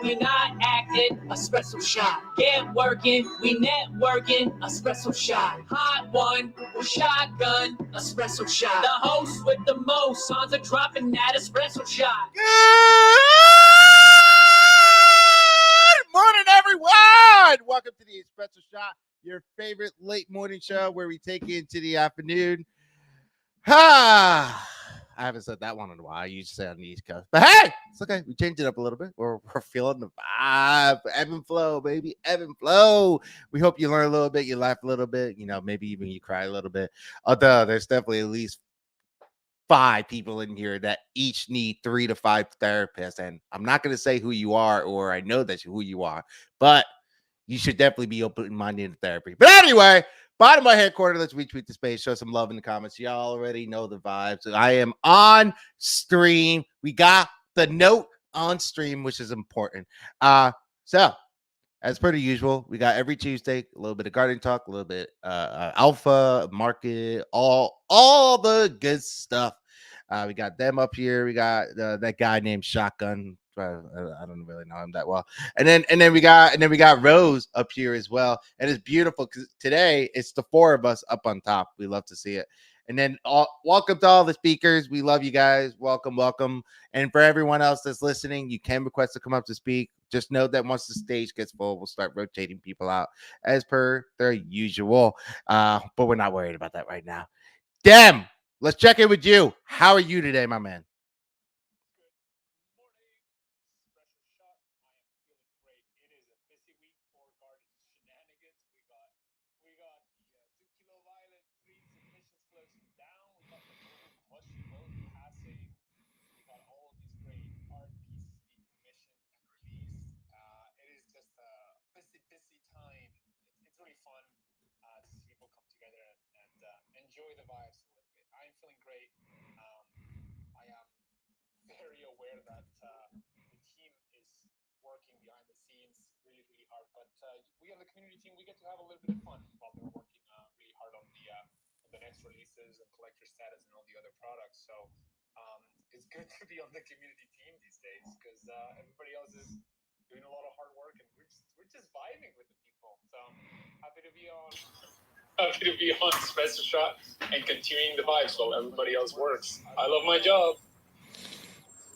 we not acting. Espresso shot. Get working, we networking. Espresso shot. Hot one or shotgun. Espresso shot. The host with the most songs are dropping that espresso shot. Good morning, everyone. Welcome to the Espresso Shot, your favorite late morning show where we take you into the afternoon. I haven't said that one in a while. I used to say on the East Coast. But hey, it's okay. We changed it up a little bit. We're feeling the vibe. Ebb and flow, baby. Ebb and flow. We hope you learn a little bit. You laugh a little bit. You know, maybe even you cry a little bit. Although there's definitely at least 5 people in here that each need 3 to 5 therapists. And I'm not going to say who you are, or I know that's who you are, but you should definitely be open-minded in therapy. But anyway, bottom of my headquarters, let's retweet the space, show some love in the comments. Y'all already know the vibes. I am on stream. We got the note on stream, which is important. So as per the usual, we got every Tuesday a little bit of garden talk, a little bit alpha market, all the good stuff. We got them up here. We got that guy named Shotgun. I don't really know him that well. And then we got Rose up here as well. And it's beautiful because today it's the 4 of us up on top. We love to see it. And then welcome to all the speakers. We love you guys. Welcome. And for everyone else that's listening, you can request to come up to speak. Just know that once the stage gets full, we'll start rotating people out as per their usual. But we're not worried about that right now. Dem, let's check in with you. How are you today, my man? Happy to be on Espresso Shot and continuing the vibes while everybody else works. I love my job.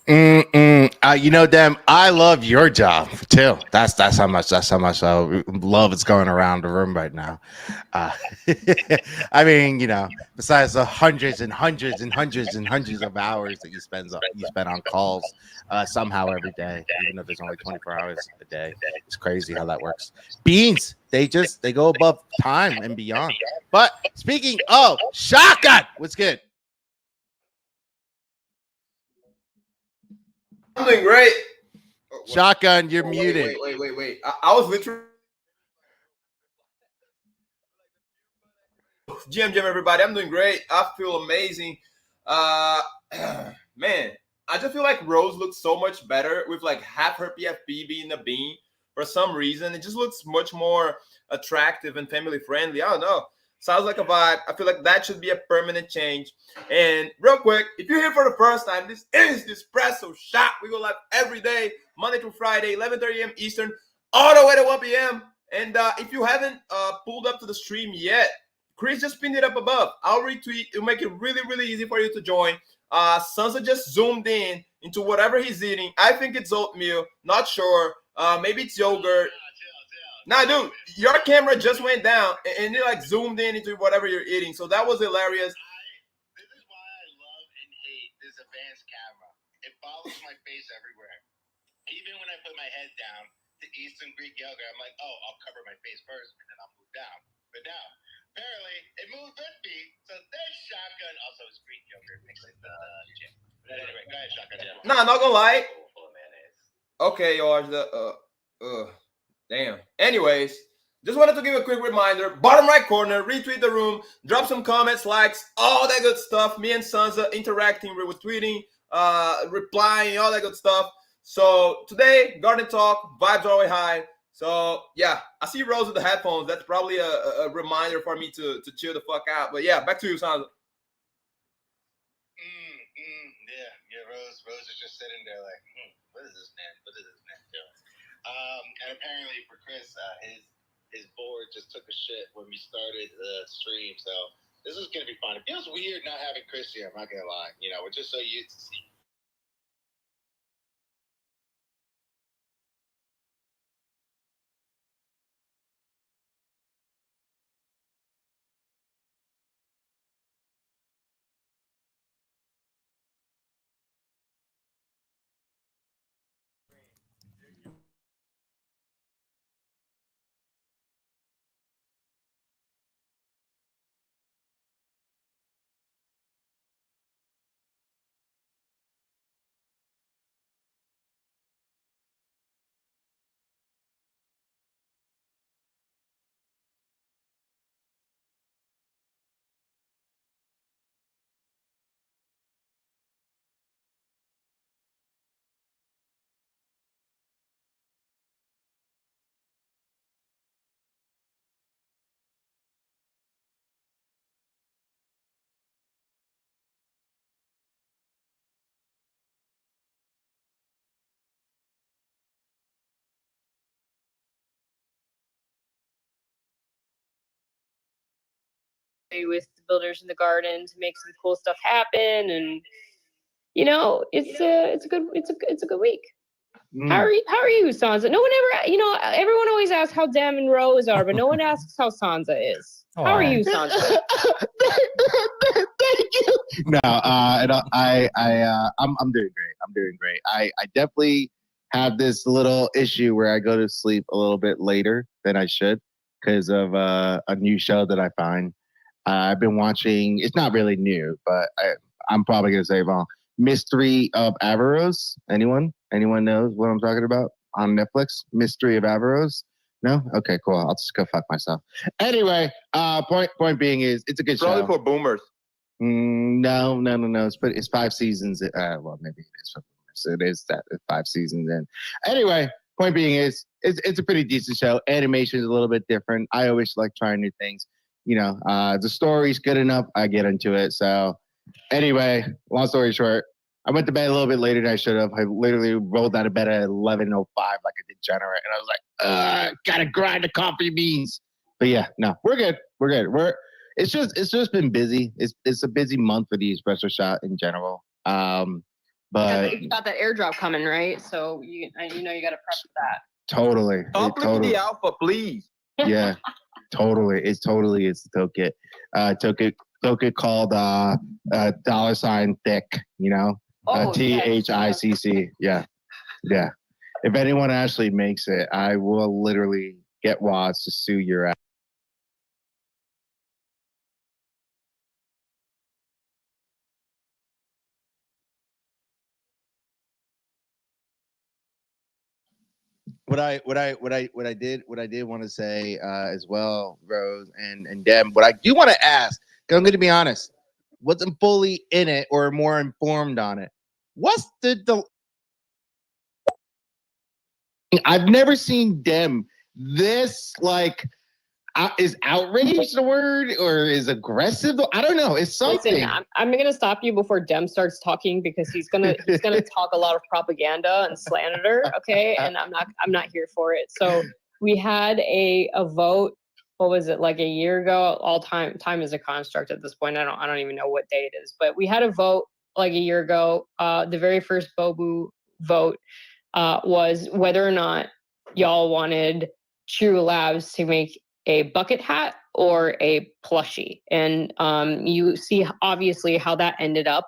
You know, Dem, I love your job too. That's how much love is going around the room right now. I mean, you know, besides the hundreds and hundreds and hundreds and hundreds of hours that you spend on calls somehow every day, even though there's only 24 hours a day. It's crazy how that works. Beans, they go above time and beyond. But speaking of shotgun, what's good? I'm doing great. Shotgun, you're muted. Wait. I was literally Jim, everybody. I'm doing great. I feel amazing. Man, I just feel like Rose looks so much better with like half her PFP being a bean for some reason. It just looks much more attractive and family friendly. I don't know. Sounds like a vibe. I feel like that should be a permanent change. And real quick, if you're here for the first time, this is the Espresso Shot. We go live every day, Monday through Friday, 11:30 a.m. Eastern, all the way to 1 p.m. And if you haven't pulled up to the stream yet, Chris just pinned it up above. I'll retweet. It'll make it really, really easy for you to join. Sansa just zoomed in into whatever he's eating. I think it's oatmeal. Not sure. Maybe it's yogurt. Nah, dude, your camera just went down and it like zoomed in into whatever you're eating. So that was hilarious. This is why I love and hate this advanced camera. It follows my face everywhere. Even when I put my head down to eat some Greek yogurt, I'm like, oh, I'll cover my face first and then I'll move down. But now, apparently, it moved with me. So there's Shotgun. Also, it's Greek yogurt mixed with jam. But anyway, go ahead, Shotgun. Nah, not gonna lie. Okay, George. Damn. Anyways, just wanted to give a quick reminder. Bottom right corner, retweet the room, drop some comments, likes, all that good stuff. Me and Sansa interacting, retweeting, replying, all that good stuff. So today, garden talk, vibes are always high. So yeah, I see Rose with the headphones. That's probably a reminder for me to chill the fuck out. But yeah, back to you, Sansa. Yeah, Rose is just sitting there like, what is this man doing? And apparently for Chris, his board just took a shit when we started the stream. So this is gonna be fun. It feels weird not having Chris here. I'm not gonna lie. You know, we're just so used to seeing. with the builders in the garden to make some cool stuff happen, and you know, it's a good week. How are you, Sansa? No one ever, you know, everyone always asks how Dem and Rose are, but no one asks how Sansa is. How are you, Sansa? Thank you. No, I'm doing great. I'm doing great. I definitely have this little issue where I go to sleep a little bit later than I should because of a new show that I find. I've been watching. It's not really new, but I'm probably gonna say wrong. Mystery of Averroes. Anyone knows what I'm talking about on Netflix? Mystery of Averroes. No? Okay, cool. I'll just go fuck myself. Anyway, point being is it's a good Probably show. for boomers. No. It's 5 seasons. Well, maybe it is for boomers. So it is that 5 seasons in. Anyway, point being is it's a pretty decent show. Animation is a little bit different. I always like trying new things. You know, the story's good enough. I get into it. So anyway, long story short, I went to bed a little bit later than I should have. I literally rolled out of bed at 11:05 like a degenerate. And I was like, gotta grind the coffee beans. But yeah, no, we're good. It's just been busy. It's a busy month for the Espresso Shot in general. But You got that airdrop coming, right? So you know you got to prep for that. Totally. Complete the alpha, please. Yeah, totally. It's the token called $ thick, you know? THICC. Yeah. If anyone actually makes it, I will literally get Woz to sue your ass. What I did want to say as well, Rose and Dem. What I do want to ask, because I'm going to be honest, wasn't fully in it or more informed on it. What's the I've never seen Dem this like is outraged the word or is aggressive? I don't know. It's something. Listen, I'm gonna stop you before Dem starts talking because he's gonna talk a lot of propaganda and slander. Okay, and I'm not here for it. So we had a vote. What was it, like a year ago? All time is a construct at this point. I don't even know what day it is. But we had a vote like a year ago. The very first Bobu vote was whether or not y'all wanted True Labs to make a bucket hat or a plushie. And you see obviously how that ended up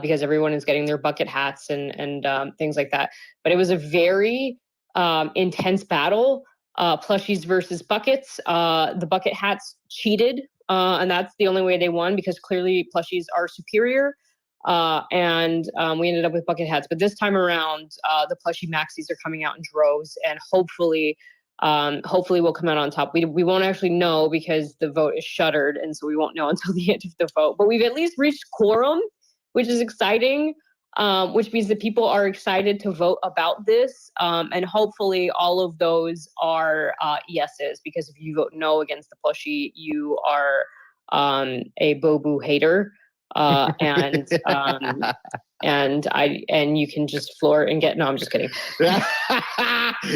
because everyone is getting their bucket hats and things like that. But it was a very intense battle, plushies versus buckets. The bucket hats cheated, and that's the only way they won because clearly plushies are superior. And we ended up with bucket hats. But this time around, the plushie maxis are coming out in droves, and hopefully we'll come out on top. We won't actually know because the vote is shuttered, and so we won't know until the end of the vote. But we've at least reached quorum, which is exciting, which means that people are excited to vote about this. And hopefully all of those are yeses, because if you vote no against the plushie, you are a Bobu hater. And you can just floor and get. No, I'm just kidding.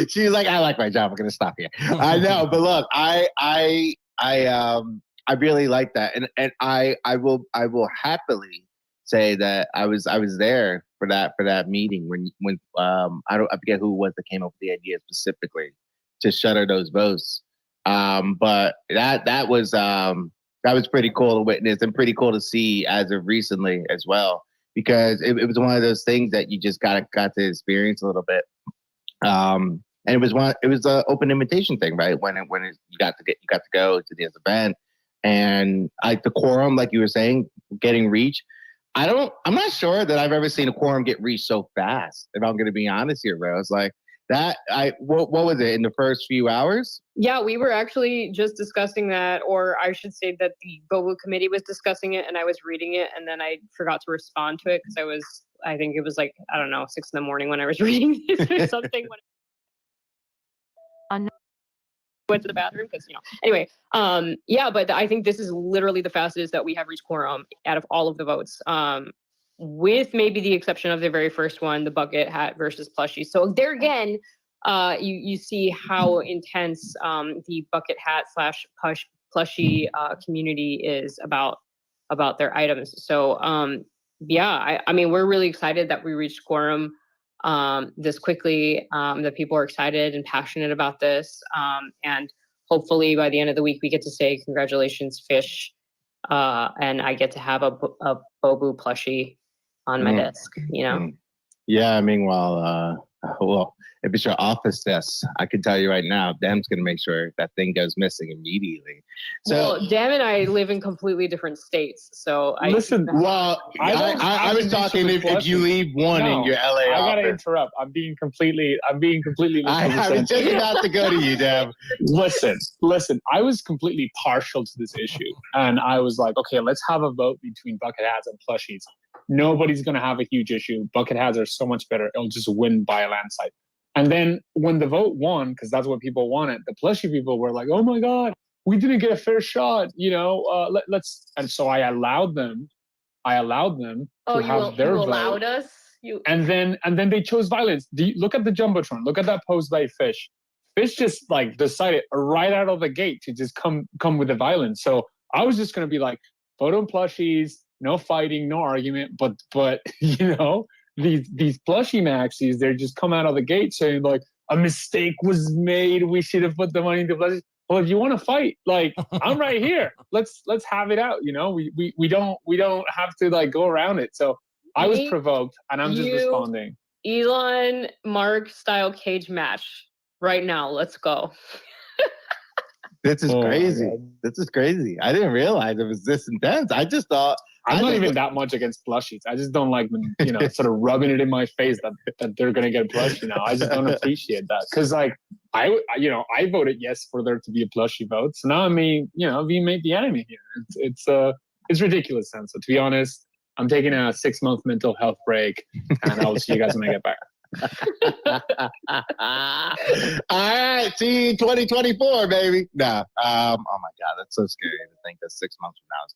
She's like, I like my job. I'm gonna stop here. I know, but look, I really like that, and I will happily say that I was there for that meeting when I forget who it was that came up with the idea specifically to shutter those votes. But that was pretty cool to witness and pretty cool to see as of recently as well, because it was one of those things that you just got to experience a little bit. And it was an open invitation thing, right? When you got to go to this event, and like the quorum, like you were saying, getting reached. I'm not sure that I've ever seen a quorum get reached so fast. If I'm going to be honest here, Rose, like that. What was it in the first few hours? Yeah, we were actually just discussing that, or I should say that the Bobo committee was discussing it, and I was reading it, and then I forgot to respond to it because I think it was like, I don't know, 6 a.m. when I was reading this or something. Went to the bathroom because, anyway, yeah, but I think this is literally the fastest that we have reached quorum out of all of the votes, with maybe the exception of the very first one, the bucket hat versus plushie. So there again, you see how intense the bucket hat / plushie community is about their items. So yeah, I mean, we're really excited that we reached quorum this quickly, that people are excited and passionate about this. And hopefully by the end of the week, we get to say, congratulations, Fish. And I get to have a Bobu plushie on my desk, Yeah, meanwhile, well, if it's your office desk, I can tell you right now, Dam's going to make sure that thing goes missing immediately. So, well, Dam and I live in completely different states, so listen. I was talking if you leave one in your LA I gotta office. interrupt. I'm being completely. I was just about to go to you, Dam. Listen. I was completely partial to this issue, and I was like, okay, let's have a vote between bucket hats and plushies. Nobody's gonna have a huge issue. Bucket hats are so much better. It'll just win by a landslide. And then when the vote won, because that's what people wanted, the plushie people were like, "Oh my God, we didn't get a fair shot." Let's. And so I allowed them to have their vote. Allowed us. And then they chose violence. Look at the jumbotron. Look at that post by Fish. Fish just like decided right out of the gate to just come with the violence. So I was just gonna be like, vote on plushies, no fighting, no argument. But these plushie maxis, they're just come out of the gate saying like a mistake was made. We should have put the money into plushies. Well, if you want to fight, like I'm right here. Let's have it out. We don't have to like go around it. So I was provoked, and I'm just responding. Elon Mark style cage match right now. Let's go. This is crazy. This is crazy. I didn't realize it was this intense. I just thought I'm not even that much against plushies. I just don't like them, sort of rubbing it in my face that they're gonna get a plushie now. I just don't appreciate that because like I voted yes for there to be a plushie vote. So now we made the enemy here. It's ridiculous, Sam. So to be honest, I'm taking a 6-month mental health break, and I'll see you guys when I get back. All right, see 2024, baby. No, oh my God, that's so scary to think that 6 months from now is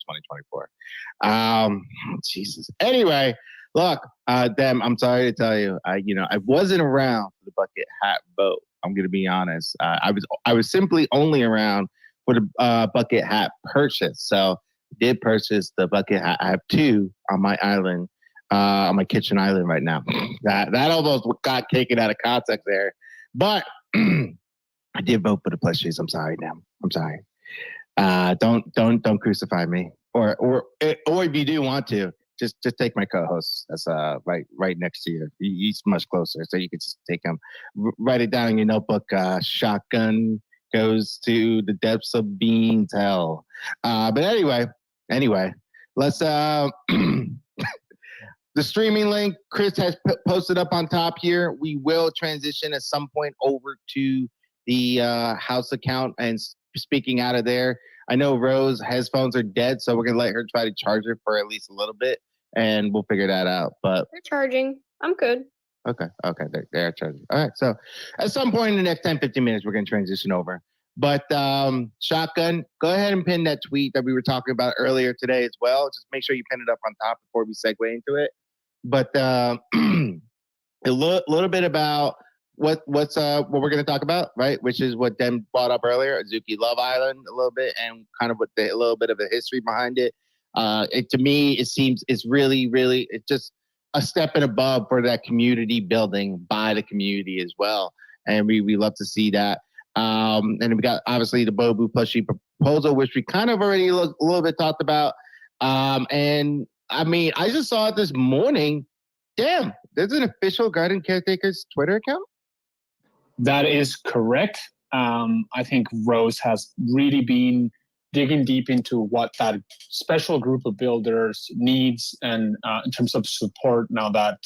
2024. Jesus. Anyway, look, Dem, I'm sorry to tell you, I wasn't around for the bucket hat vote. I'm gonna be honest. I was simply only around for the bucket hat purchase. So I did purchase the bucket hat. I have 2 on my island. On my kitchen island right now. That almost got taken out of context there. But I did vote for the plushies. I'm sorry, Nam. I'm sorry. Don't crucify me. Or if you do want to, just take my co-host. That's right next to you. He's much closer, so you can just take him. Write it down in your notebook. Shotgun goes to the depths of beans hell. But anyway, let's the streaming link Chris has posted up on top here. We will transition at some point over to the house account and speaking out of there. I know Rose headphones are dead, so we're going to let her try to charge it for at least a little bit, and we'll figure that out. But they're charging. I'm good. Okay. They're charging. All right. So at some point in the next 10, 15 minutes, we're going to transition over. But Shotgun, go ahead and pin that tweet that we were talking about earlier today as well. Just make sure you pin it up on top before we segue into it. But a little bit about what we're going to talk about, right? Which is what Dem brought up earlier, Azuki Love Island, a little bit, and kind of a little bit of a history behind it. To me, it seems it's really, really, it's just a step and above for that community building by the community as well. And we love to see that. And then we got obviously the Bobu plushie proposal, which we kind of already a little bit talked about. And I mean, I just saw it this morning. Damn, there's an official Garden Caretakers Twitter account. That is correct. I think Rose has really been digging deep into what that special group of builders needs, and in terms of support now that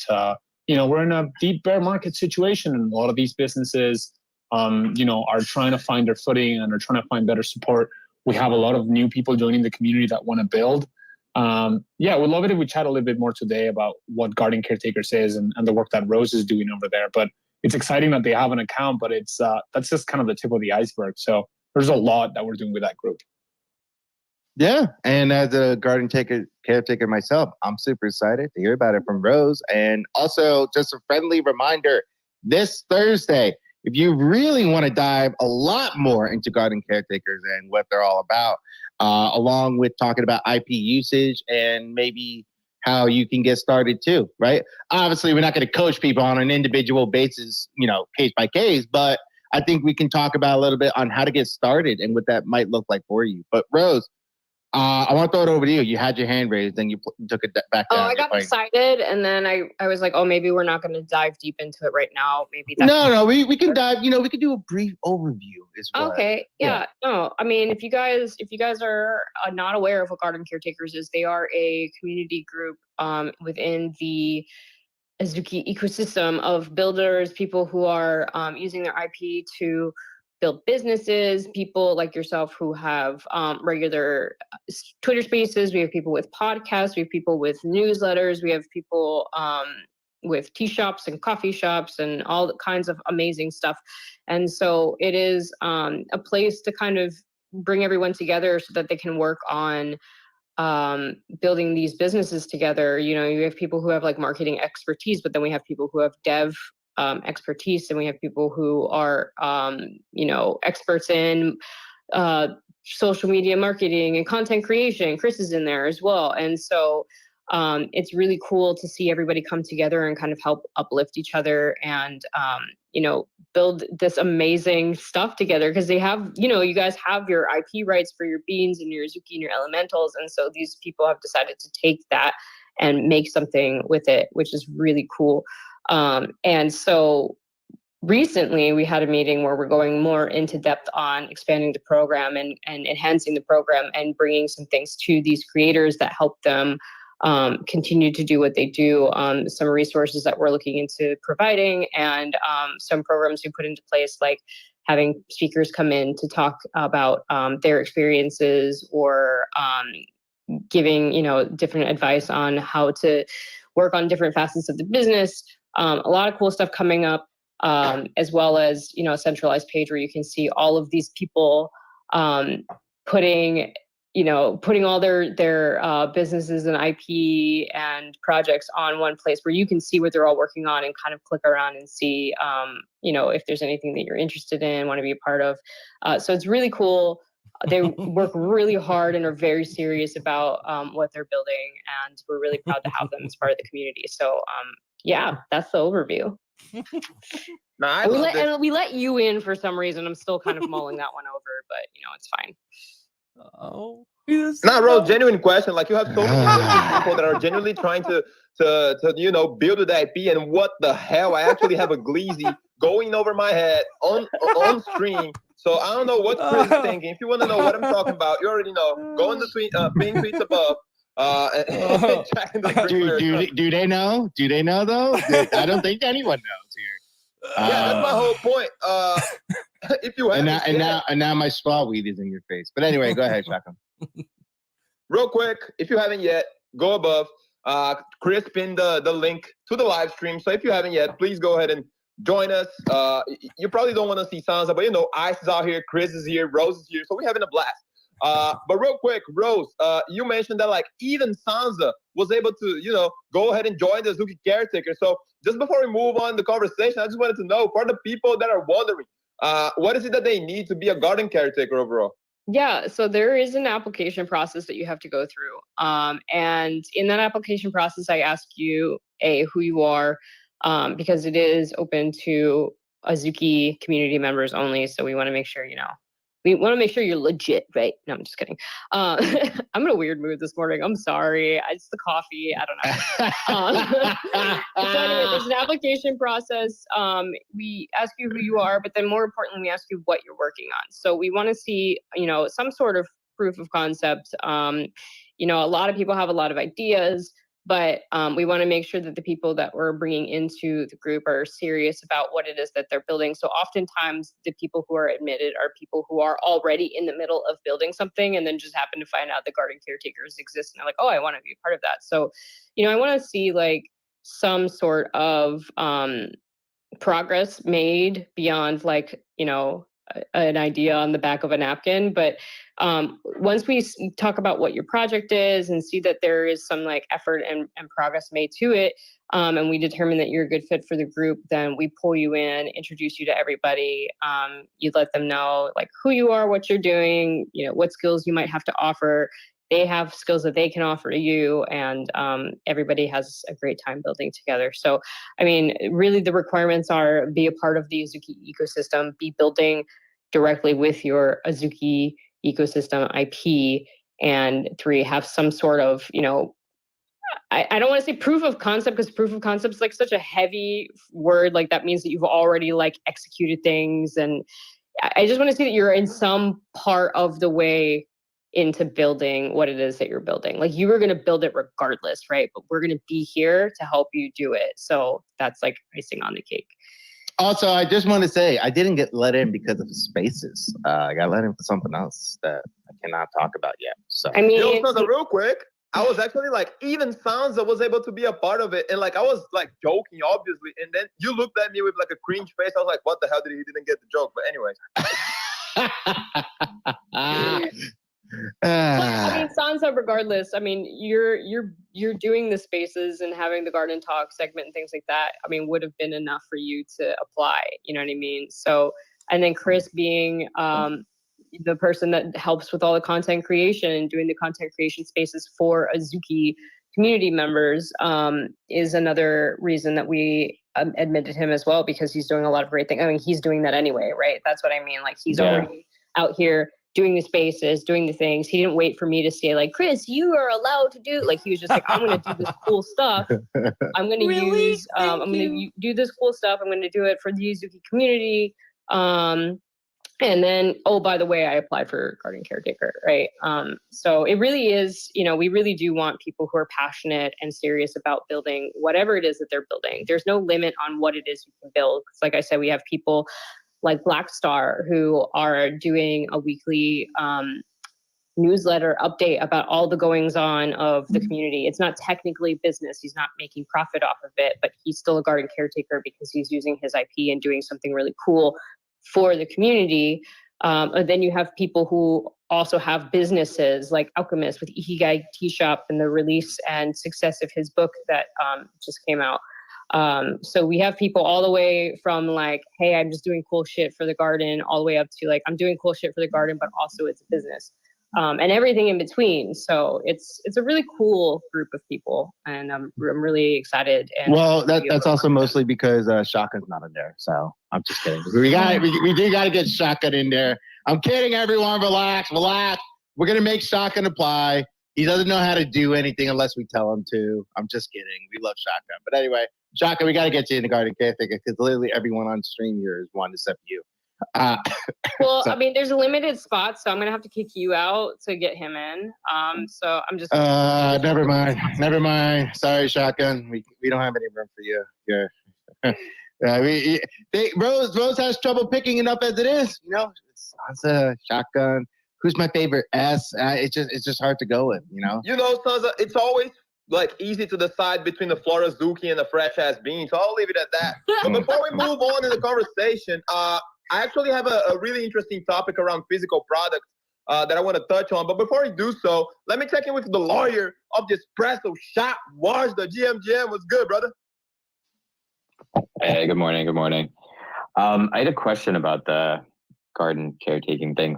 we're in a deep bear market situation, and a lot of these businesses are trying to find their footing and are trying to find better support. We have a lot of new people joining the community that want to build. We'd love it if we chat a little bit more today about what Garden Caretakers is and the work that Rose is doing over there. But it's exciting that they have an account, but it's that's just kind of the tip of the iceberg. So there's a lot that we're doing with that group. Yeah, and as a garden caretaker myself, I'm super excited to hear about it from Rose. And also, just a friendly reminder, this Thursday, if you really want to dive a lot more into garden caretakers and what they're all about, along with talking about IP usage and maybe how you can get started too, right? Obviously, we're not going to coach people on an individual basis, case by case, but I think we can talk about a little bit on how to get started and what that might look like for you. But Rose, I want to throw it over to you. You had your hand raised, then you took it back down. Oh, I got excited, and then I was like, oh, maybe we're not going to dive deep into it right now. Maybe that's no, we can dive. We can do a brief overview as well. Okay, yeah. No, I mean, if you guys are not aware of what Garden Caretakers is, they are a community group within the Azuki ecosystem of builders, people who are using their IP to build businesses, people like yourself who have regular Twitter spaces. We have people with podcasts. We have people with newsletters. We have people with tea shops and coffee shops and all kinds of amazing stuff. And so it is a place to kind of bring everyone together so that they can work on building these businesses together. You have people who have like marketing expertise, but then we have people who have dev expertise, and we have people who are experts in social media marketing and content creation. Chris is in there as well. And so it's really cool to see everybody come together and kind of help uplift each other and build this amazing stuff together, because they have, you guys have your IP rights for your beans and your Azuki and your elementals, and so these people have decided to take that and make something with it, which is really cool. And so recently we had a meeting where we're going more into depth on expanding the program and enhancing the program and bringing some things to these creators that help them continue to do what they do. Some resources that we're looking into providing, and some programs we put into place, like having speakers come in to talk about their experiences, or giving different advice on how to work on different facets of the business. A lot of cool stuff coming up, as well as a centralized page where you can see all of these people putting all their businesses and IP and projects on one place where you can see what they're all working on and kind of click around and see if there's anything that you're interested in, want to be a part of. So it's really cool. They work really hard and are very serious about what they're building, and we're really proud to have them as part of the community. So that's the overview. We let you in for some reason. I'm still kind of mulling that one over, but it's fine. Oh, not real genuine question. Like, you have so many people that are genuinely trying to build the IP, and what the hell? I actually have a Gleazy going over my head on stream. So I don't know what Chris is thinking. If you want to know what I'm talking about, you already know. Go in the tweet, pin tweets above. Do they know? Do they know though? I don't think anyone knows here. Yeah, that's my whole point. If you have and now my spa weed is in your face. But anyway, go ahead, Shaka. Real quick, if you haven't yet, go above. Chris pinned the link to the live stream. So if you haven't yet, please go ahead and join us. You probably don't want to see Sansa, but Ice is out here, Chris is here, Rose is here, so we're having a blast. But real quick, Rose, you mentioned that like even Sansa was able to, go ahead and join the Azuki caretaker. So just before we move on the conversation, I just wanted to know for the people that are wondering, what is it that they need to be a garden caretaker overall? Yeah, so there is an application process that you have to go through. And in that application process, I ask you who you are, because it is open to Azuki community members only. So we want to make sure, we want to make sure you're legit, right? No, I'm just kidding. I'm in a weird mood this morning. I'm sorry. It's the coffee. I don't know. So anyway, there's an application process. We ask you who you are, but then more importantly, we ask you what you're working on. So we want to see, some sort of proof of concept. A lot of people have a lot of ideas, but we want to make sure that the people that we're bringing into the group are serious about what it is that they're building. So oftentimes the people who are admitted are people who are already in the middle of building something and then just happen to find out the garden caretakers exist. And they're like, oh, I want to be a part of that. So, I want to see like some sort of progress made beyond like, an idea on the back of a napkin. But once we talk about what your project is and see that there is some like effort and progress made to it, and we determine that you're a good fit for the group, then we pull you in, introduce you to everybody. You let them know like who you are, what you're doing, what skills you might have to offer. They have skills that they can offer to you, and everybody has a great time building together. So, I mean, really the requirements are be a part of the Azuki ecosystem, be building directly with your Azuki ecosystem IP, and 3, have some sort of, I don't want to say proof of concept, because proof of concept is like such a heavy word. Like that means that you've already like executed things. And I just want to see that you're in some part of the way into building what it is that you're building. Like you were going to build it regardless, right? But we're going to be here to help you do it. So that's like icing on the cake. Also, I just want to say I didn't get let in because of spaces. I got let in for something else that I cannot talk about yet. So I mean, real quick, I was actually like, even Sansa was able to be a part of it. And like, I was like joking, obviously. And then you looked at me with like a cringe face. I was like, what the hell he didn't get the joke? But anyways. I mean, Sansa, regardless, I mean, you're doing the spaces and having the garden talk segment and things like that. I mean, would have been enough for you to apply. You know what I mean? So, and then Chris being the person that helps with all the content creation and doing the content creation spaces for Azuki community members is another reason that we admitted him as well, because he's doing a lot of great things. I mean, he's doing that anyway, right? That's what I mean. Like he's already out here doing the spaces, doing the things. He didn't wait for me to say like, Chris, you are allowed to do, like, he was just like, I'm going to do this cool stuff. I'm going to use, I'm going to do this cool stuff. I'm going to do it for the Azuki community. And then, oh, by the way, I applied for garden caretaker, right? So it really is, we really do want people who are passionate and serious about building whatever it is that they're building. There's no limit on what it is you can build. Because like I said, we have people like Black Star who are doing a weekly newsletter update about all the goings on of the community. It's not technically business. He's not making profit off of it, but he's still a garden caretaker because he's using his IP and doing something really cool for the community. And then you have people who also have businesses like Alchemist with Ikigai Tea Shop and the release and success of his book that just came out. So we have people all the way from like, hey, I'm just doing cool shit for the garden, all the way up to like, I'm doing cool shit for the garden, but also it's a business, and everything in between. So it's a really cool group of people, and I'm really excited. And well, that's also mostly because Shotgun's not in there. So I'm just kidding. We do got to get Shotgun in there. I'm kidding, everyone. Relax. We're gonna make Shotgun apply. He doesn't know how to do anything unless we tell him to. I'm just kidding. We love Shotgun. But anyway, Shotgun, we got to get you in the garden caretaker because literally everyone on stream here is one except you. Well, so, I mean, there's a limited spot, so I'm going to have to kick you out to get him in. So I'm just... Never mind. Sorry, Shotgun. We don't have any room for you here. Rose has trouble picking it up as it is. Sansa, Shotgun. Who's my favorite? S. It's just hard to go with, Sansa, it's always like easy to decide between the Flora Zuki and the fresh ass bean. So I'll leave it at that. But before we move on in the conversation, I actually have a really interesting topic around physical products that I want to touch on. But before we do so, let me check in with the lawyer of the Espresso Shot, Waj, the GM. What's good, brother? Hey, good morning. Good morning. I had a question about the garden caretaking thing.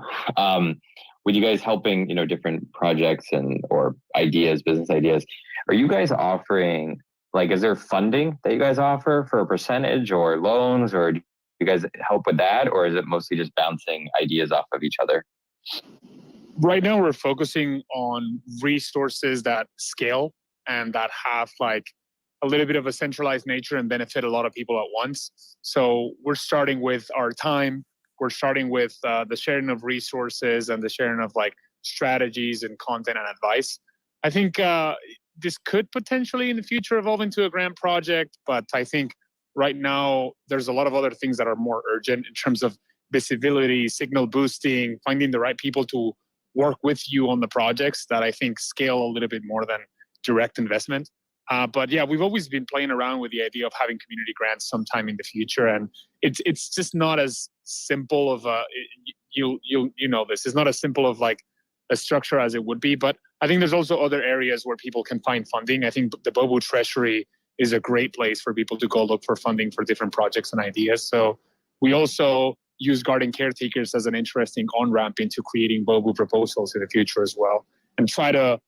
With you guys helping, different projects or ideas, business ideas, are you guys offering, is there funding that you guys offer for a percentage or loans, or do you guys help with that, or is it mostly just bouncing ideas off of each other? Right now, we're focusing on resources that scale and that have a little bit of a centralized nature and benefit a lot of people at once. So we're starting with our time. We're starting with the sharing of resources and the sharing of strategies and content and advice. I think this could potentially in the future evolve into a grand project, but I think right now there's a lot of other things that are more urgent in terms of visibility, signal boosting, finding the right people to work with you on the projects that I think scale a little bit more than direct investment. But yeah, we've always been playing around with the idea of having community grants sometime in the future, and it's just not as simple of you know this. It's not as simple of a structure as it would be. But I think there's also other areas where people can find funding. I think the Bobu Treasury is a great place for people to go look for funding for different projects and ideas. So we also use garden caretakers as an interesting on-ramp into creating Bobu proposals in the future as well, and try to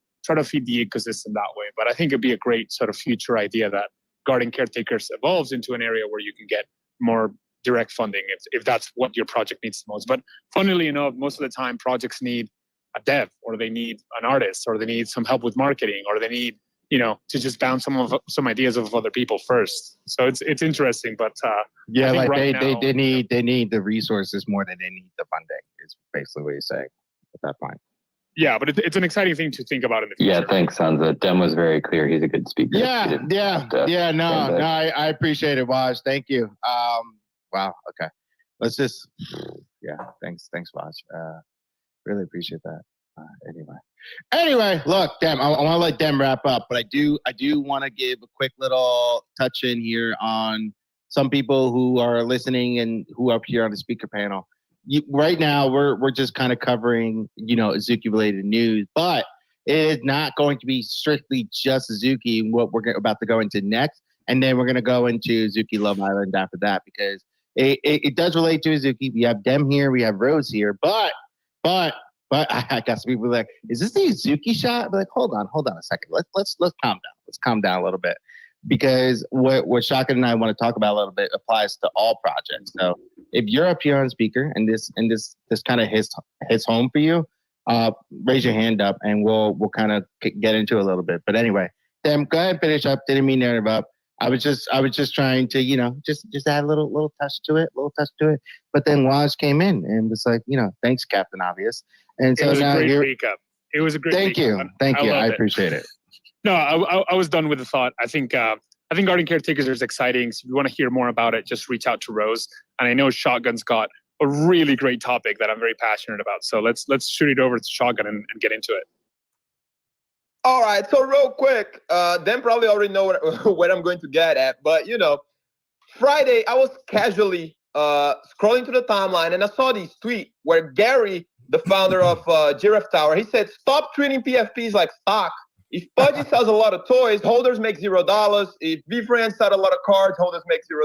feed the ecosystem that way. But I think it'd be a great sort of future idea that garden caretakers evolves into an area where you can get more direct funding if that's what your project needs the most. But funnily enough, most of the time projects need a dev, or they need an artist, or they need some help with marketing, or they need, to just bounce some ideas of other people first. So it's interesting, but yeah, they need the resources more than they need the funding, is basically what you're saying at that point. Yeah, but it's an exciting thing to think about in the future. Yeah, thanks, Sansa. Dem was very clear. He's a good speaker. I appreciate it, Waj. Thank you. Wow. Okay. Let's just. Yeah. Thanks, Waj. Really appreciate that. Anyway, look, Dem. I want to let Dem wrap up, but I do want to give a quick little touch in here on some people who are listening and who are up here on the speaker panel. Right now, we're just kind of covering, Azuki related news, but it is not going to be strictly just Azuki. What we're about to go into next, and then we're going to go into Azuki Love Island after that, because it does relate to Azuki. We have Dem here, we have Rose here, but I guess people are like, is this the Azuki shot? But hold on a second. Let's calm down. Let's calm down a little bit, because what Shaka and I want to talk about a little bit applies to all projects. So if you're up here on speaker and this kind of hits home for you, raise your hand up and we'll kind of get into it a little bit. But anyway, Dem, go ahead and finish up. Didn't mean to interrupt. I was just trying to, just add a little touch to it. But then Waj came in and was like, thanks, Captain Obvious. And so it was now a great recap. It was a great recap. Thank you. I appreciate it. No, I was done with the thought. I think garden caretakers is exciting. So if you want to hear more about it, just reach out to Rose. And I know Shotgun's got a really great topic that I'm very passionate about. So let's shoot it over to Shotgun and get into it. All right. So real quick, Dem probably already know what I'm going to get at. But, Friday, I was casually scrolling through the timeline and I saw this tweet where Gary, the founder of Giraffe Tower, he said, stop treating PFPs like stock. If Pudgy sells a lot of toys, holders make $0. If VFriends sell a lot of cards, holders make $0.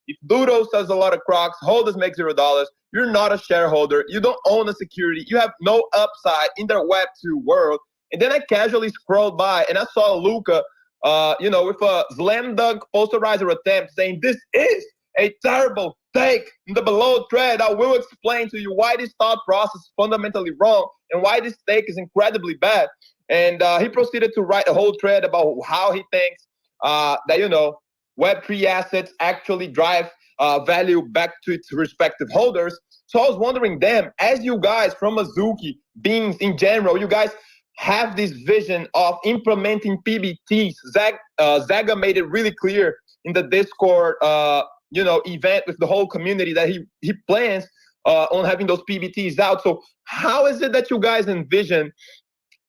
If Ludo sells a lot of Crocs, holders make $0. You're not a shareholder. You don't own a security. You have no upside in their Web2 world. And then I casually scrolled by and I saw Luca, with a slam dunk posterizer attempt saying, this is a terrible take. In the below thread, I will explain to you why this thought process is fundamentally wrong and why this take is incredibly bad. And he proceeded to write a whole thread about how he thinks that, Web3 assets actually drive value back to its respective holders. So I was wondering, Dem, as you guys from Azuki, Beans in general, you guys have this vision of implementing PBTs. Zaga made it really clear in the Discord, event with the whole community that he plans on having those PBTs out. So how is it that you guys envision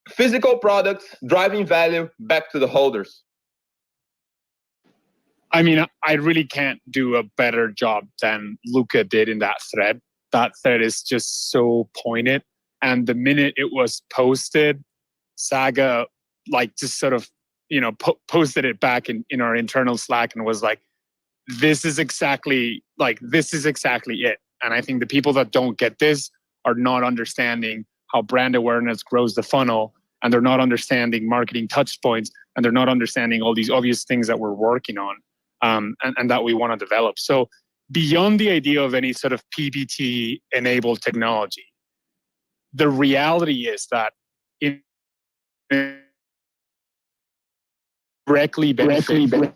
physical products driving value back to the holders. I mean, I really can't do a better job than Luca did in that thread. That thread is just so pointed. And the minute it was posted, Saga like just sort of, posted it back in our internal Slack and was like, this is exactly it. And I think the people that don't get this are not understanding how brand awareness grows the funnel, and they're not understanding marketing touch points, and they're not understanding all these obvious things that we're working on, and that we want to develop. So beyond the idea of any sort of PPT enabled technology, the reality is that it directly benefit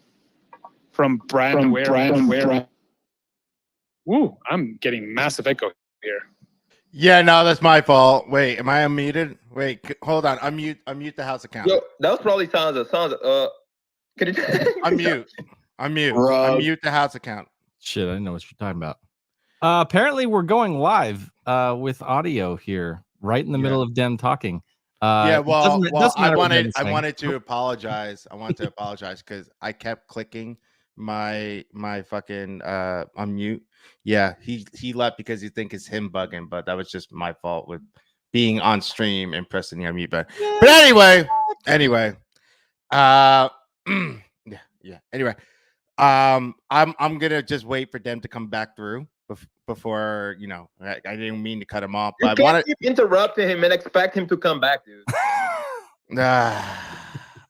from brand awareness. Woo, I'm getting massive echo here. Yeah, no, that's my fault. Wait, am I unmuted? Wait, hold on. Unmute the house account. Yo, that was probably Sansa. Can you Unmute. Unmute the house account. Shit, I didn't know what you're talking about. Apparently, we're going live with audio here, right in the middle of Dem talking. I I wanted to apologize. I wanted to apologize because I kept clicking my fucking unmute. Yeah, he left because he think it's him bugging, but that was just my fault with being on stream and pressing the unmute button. But anyway, yeah. Anyway, I'm gonna just wait for them to come back through before I didn't mean to cut him off, but you can't keep interrupting him and expect him to come back, dude.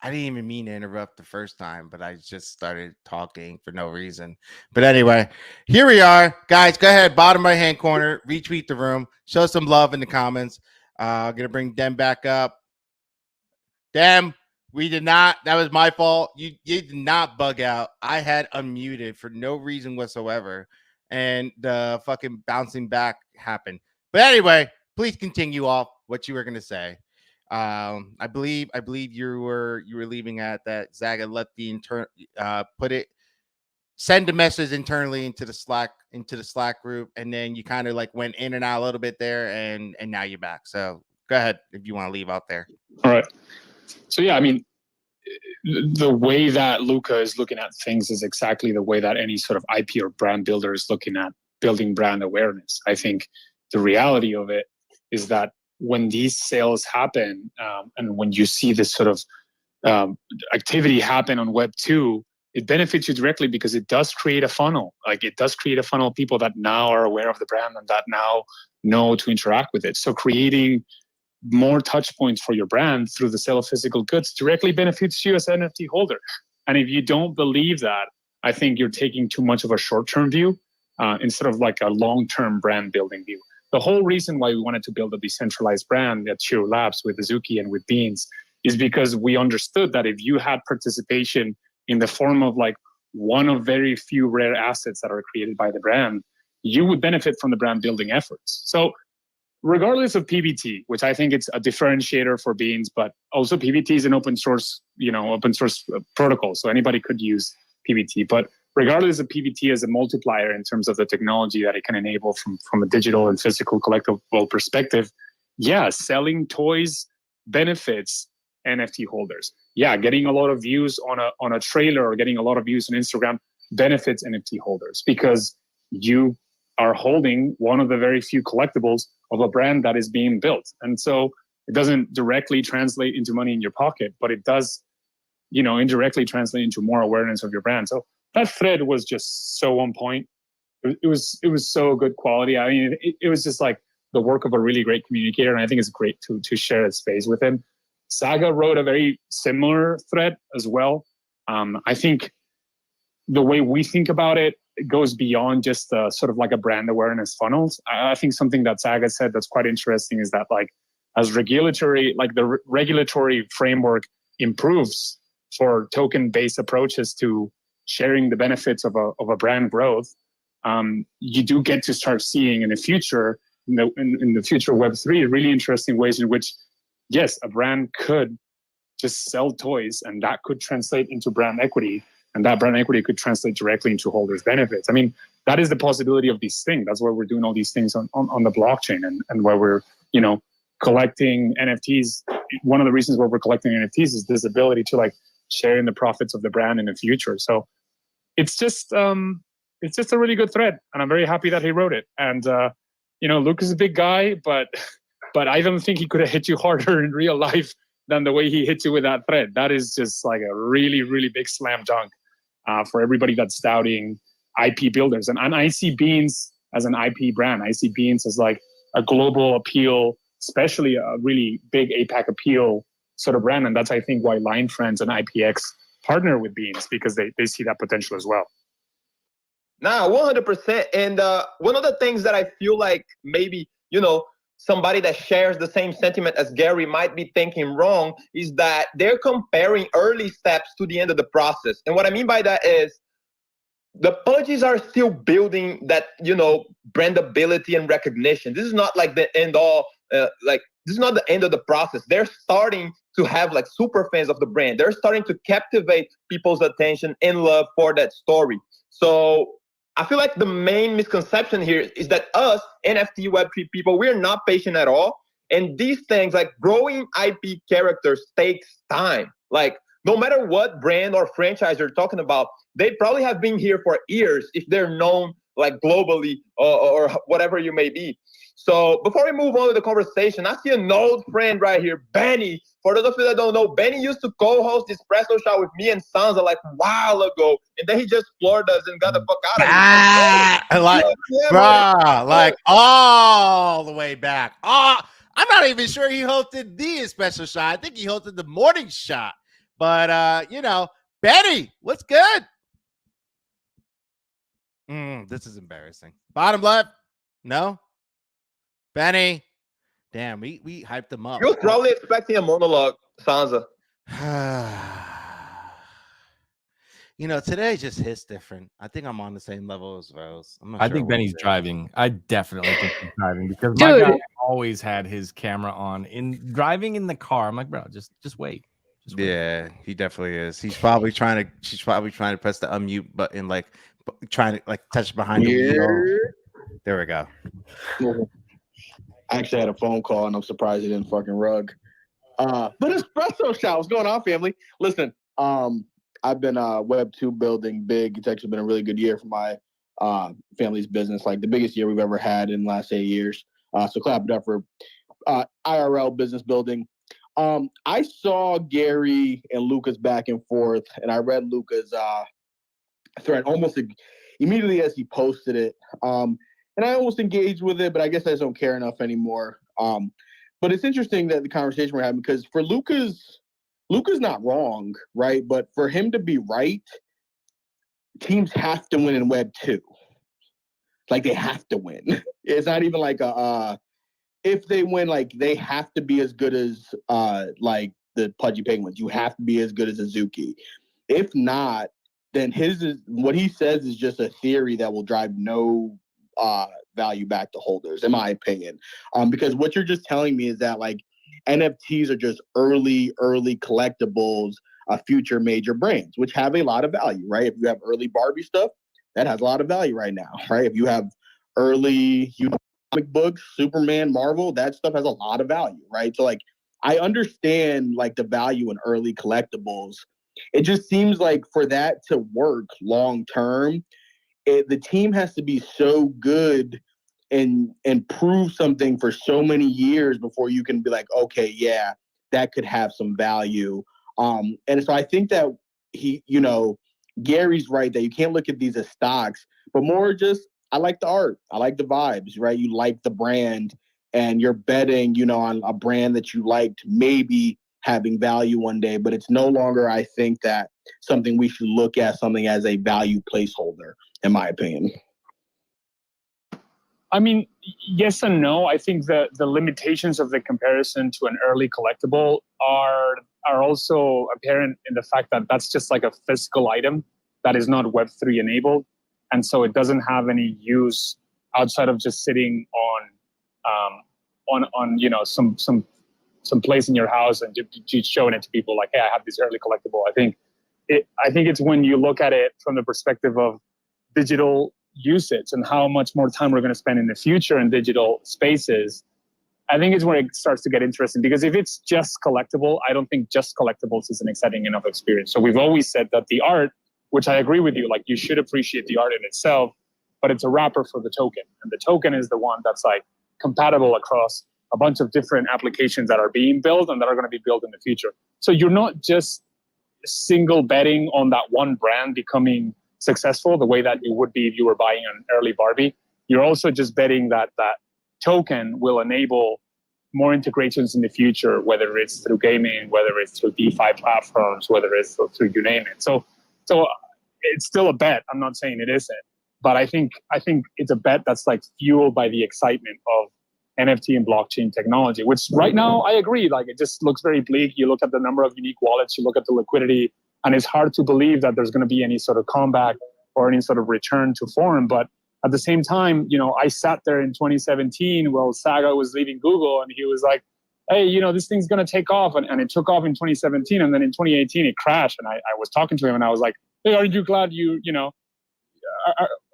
I didn't even mean to interrupt the first time, but I just started talking for no reason. But anyway, here we are. Guys, go ahead, bottom right-hand corner, retweet the room, show some love in the comments. I'm going to bring Dem back up. Dem, we did not. That was my fault. You did not bug out. I had unmuted for no reason whatsoever, and the fucking bouncing back happened. But anyway, please continue off what you were going to say. I believe you were leaving at that Zaga let the send a message internally into the Slack group, and then you kind of like went in and out a little bit there, and now you're back. So go ahead if you want to leave out there. All right. So yeah, I mean, the way that Luca is looking at things is exactly the way that any sort of IP or brand builder is looking at building brand awareness. I think the reality of it is that when these sales happen, and when you see this sort of activity happen on Web 2, it benefits you directly because it does create a funnel. Like it does create a funnel of people that now are aware of the brand and that now know to interact with it. So creating more touch points for your brand through the sale of physical goods directly benefits you as an NFT holder. And if you don't believe that, I think you're taking too much of a short-term view instead of like a long-term brand building view. The whole reason why we wanted to build a decentralized brand at Shiro Labs with Azuki and with Beans is because we understood that if you had participation in the form of like one of very few rare assets that are created by the brand, you would benefit from the brand building efforts. So regardless of PBT, which I think it's a differentiator for Beans, but also PBT is an open source protocol. So anybody could use PBT, but regardless of PBT as a multiplier in terms of the technology that it can enable from a digital and physical collectible perspective, yeah, selling toys benefits NFT holders. Yeah, getting a lot of views on a trailer or getting a lot of views on Instagram benefits NFT holders because you are holding one of the very few collectibles of a brand that is being built. And so it doesn't directly translate into money in your pocket, but it does, indirectly translate into more awareness of your brand. So that thread was just so on point. It was so good quality. I mean, it was just like the work of a really great communicator, and I think it's great to share that space with him. Saga wrote a very similar thread as well. I think the way we think about it goes beyond just sort of like a brand awareness funnels. I think something that Saga said that's quite interesting is that like as the regulatory framework improves for token-based approaches to sharing the benefits of a brand growth, you do get to start seeing in the future, in the future Web3, really interesting ways in which, yes, a brand could just sell toys and that could translate into brand equity, and that brand equity could translate directly into holders' benefits. I mean, that is the possibility of these things. That's why we're doing all these things on the blockchain and where we're, collecting NFTs one of the reasons why we're collecting NFTs is this ability to like share in the profits of the brand in the future. So it's just a really good thread, and I'm very happy that he wrote it. And Luke is a big guy, but I don't think he could have hit you harder in real life than the way he hit you with that thread. That is just like a really, really big slam dunk for everybody that's doubting IP builders. And I see Beans as an IP brand. I see Beans as like a global appeal, especially a really big APAC appeal sort of brand. And that's, I think, why Line Friends and IPX partner with Beans, because they see that potential as well. Nah, 100%. And one of the things that I feel like maybe, somebody that shares the same sentiment as Gary might be thinking wrong is that they're comparing early steps to the end of the process. And what I mean by that is the Pudgies are still building that, brandability and recognition. This is not like the end all, this is not the end of the process. They're starting to have like super fans of the brand. They're starting to captivate people's attention and love for that story. So I feel like the main misconception here is that us NFT Web3 people, we're not patient at all. And these things like growing IP characters takes time. Like no matter what brand or franchise you're talking about, they probably have been here for years if they're known like globally or whatever you may be. So before we move on to the conversation, I see an old friend right here, Benny. For those of you that don't know, Benny used to co-host the Espresso Shot with me and Sansa like a while ago, and then he just floored us and got the fuck out of here. All the way back. I'm not even sure he hosted the Espresso Shot. I think he hosted the Morning Shot. But Benny, what's good? This is embarrassing. Bottom left, no. Benny. Damn, we hyped him up. He was probably expecting a monologue, Sansa. Today just hits different. I think I'm on the same level as Rose. I think Benny's driving. I definitely think he's driving because my guy always had his camera on in driving in the car. I'm like, bro, just wait. Yeah, he definitely is. She's probably trying to press the unmute button, like trying to like touch behind the wheel. There we go. I actually had a phone call, and I'm surprised he didn't fucking rug. But Espresso Shot, what's going on, family? Listen, I've been Web 2 building big. It's actually been a really good year for my family's business, like the biggest year we've ever had in the last 8 years. So clap it up for IRL business building. I saw Gary and Luca's back and forth, and I read Luca's thread almost immediately as he posted it. And I almost engaged with it, but I guess I just don't care enough anymore. But it's interesting that the conversation we're having, because for Luca's not wrong, right? But for him to be right, teams have to win in Web 2. Like they have to win. It's not even like if they win, like they have to be as good as like the Pudgy Penguins. You have to be as good as Azuki. If not, then what he says is just a theory that will drive no value back to holders, in my opinion. Because what you're just telling me is that like NFTs are just early collectibles of future major brands, which have a lot of value, right? If you have early Barbie stuff, that has a lot of value right now, right? If you have early comic books, Superman, Marvel, that stuff has a lot of value, right? So like I understand like the value in early collectibles. It just seems like for that to work long term, the team has to be so good and prove something for so many years before you can be like, okay, yeah, that could have some value. And so I think that Gary's right that you can't look at these as stocks, but more just, I like the art. I like the vibes, right? You like the brand and you're betting, on a brand that you liked maybe having value one day, but it's no longer, I think, that something we should look at something as a value placeholder, in my opinion. I mean, yes and no. I think the limitations of the comparison to an early collectible are also apparent in the fact that that's just like a physical item that is not Web3 enabled. And so it doesn't have any use outside of just sitting on some place in your house and just showing it to people like, hey, I have this early collectible. I think it's when you look at it from the perspective of digital usage and how much more time we're going to spend in the future in digital spaces, I think it's where it starts to get interesting, because if it's just collectible, I don't think just collectibles is an exciting enough experience. So we've always said that the art, which I agree with you, like you should appreciate the art in itself, but it's a wrapper for the token. And the token is the one that's like compatible across a bunch of different applications that are being built and that are going to be built in the future. So you're not just single betting on that one brand becoming successful the way that you would be if you were buying an early Barbie. You're also just betting that that token will enable more integrations in the future, whether it's through gaming, whether it's through DeFi platforms, whether it's through you name it. So it's still a bet. I'm not saying it isn't, but I think it's a bet that's like fueled by the excitement of NFT and blockchain technology, which right now I agree, like it just looks very bleak. You look at the number of unique wallets, you look at the liquidity, and it's hard to believe that there's going to be any sort of comeback or any sort of return to form. But at the same time, you know, I sat there in 2017 while Saga was leaving Google, and he was like, hey, you know, this thing's going to take off. And it took off in 2017. And then in 2018, it crashed. And I was talking to him and I was like, hey, aren't you glad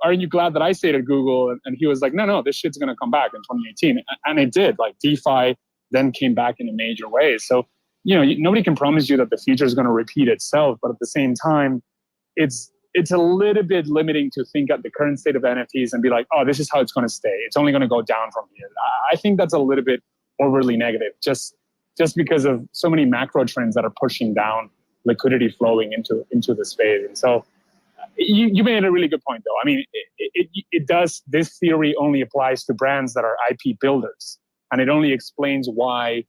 aren't you glad that I stayed at Google? And he was like, no, this shit's going to come back in 2018. And it did. Like DeFi then came back in a major way. So, you know, nobody can promise you that the future is going to repeat itself. But at the same time, it's a little bit limiting to think at the current state of NFTs and be like, oh, this is how it's going to stay. It's only going to go down from here. I think that's a little bit overly negative, just because of so many macro trends that are pushing down liquidity flowing into the space. And so you made a really good point, though. I mean, it does. This theory only applies to brands that are IP builders, and it only explains why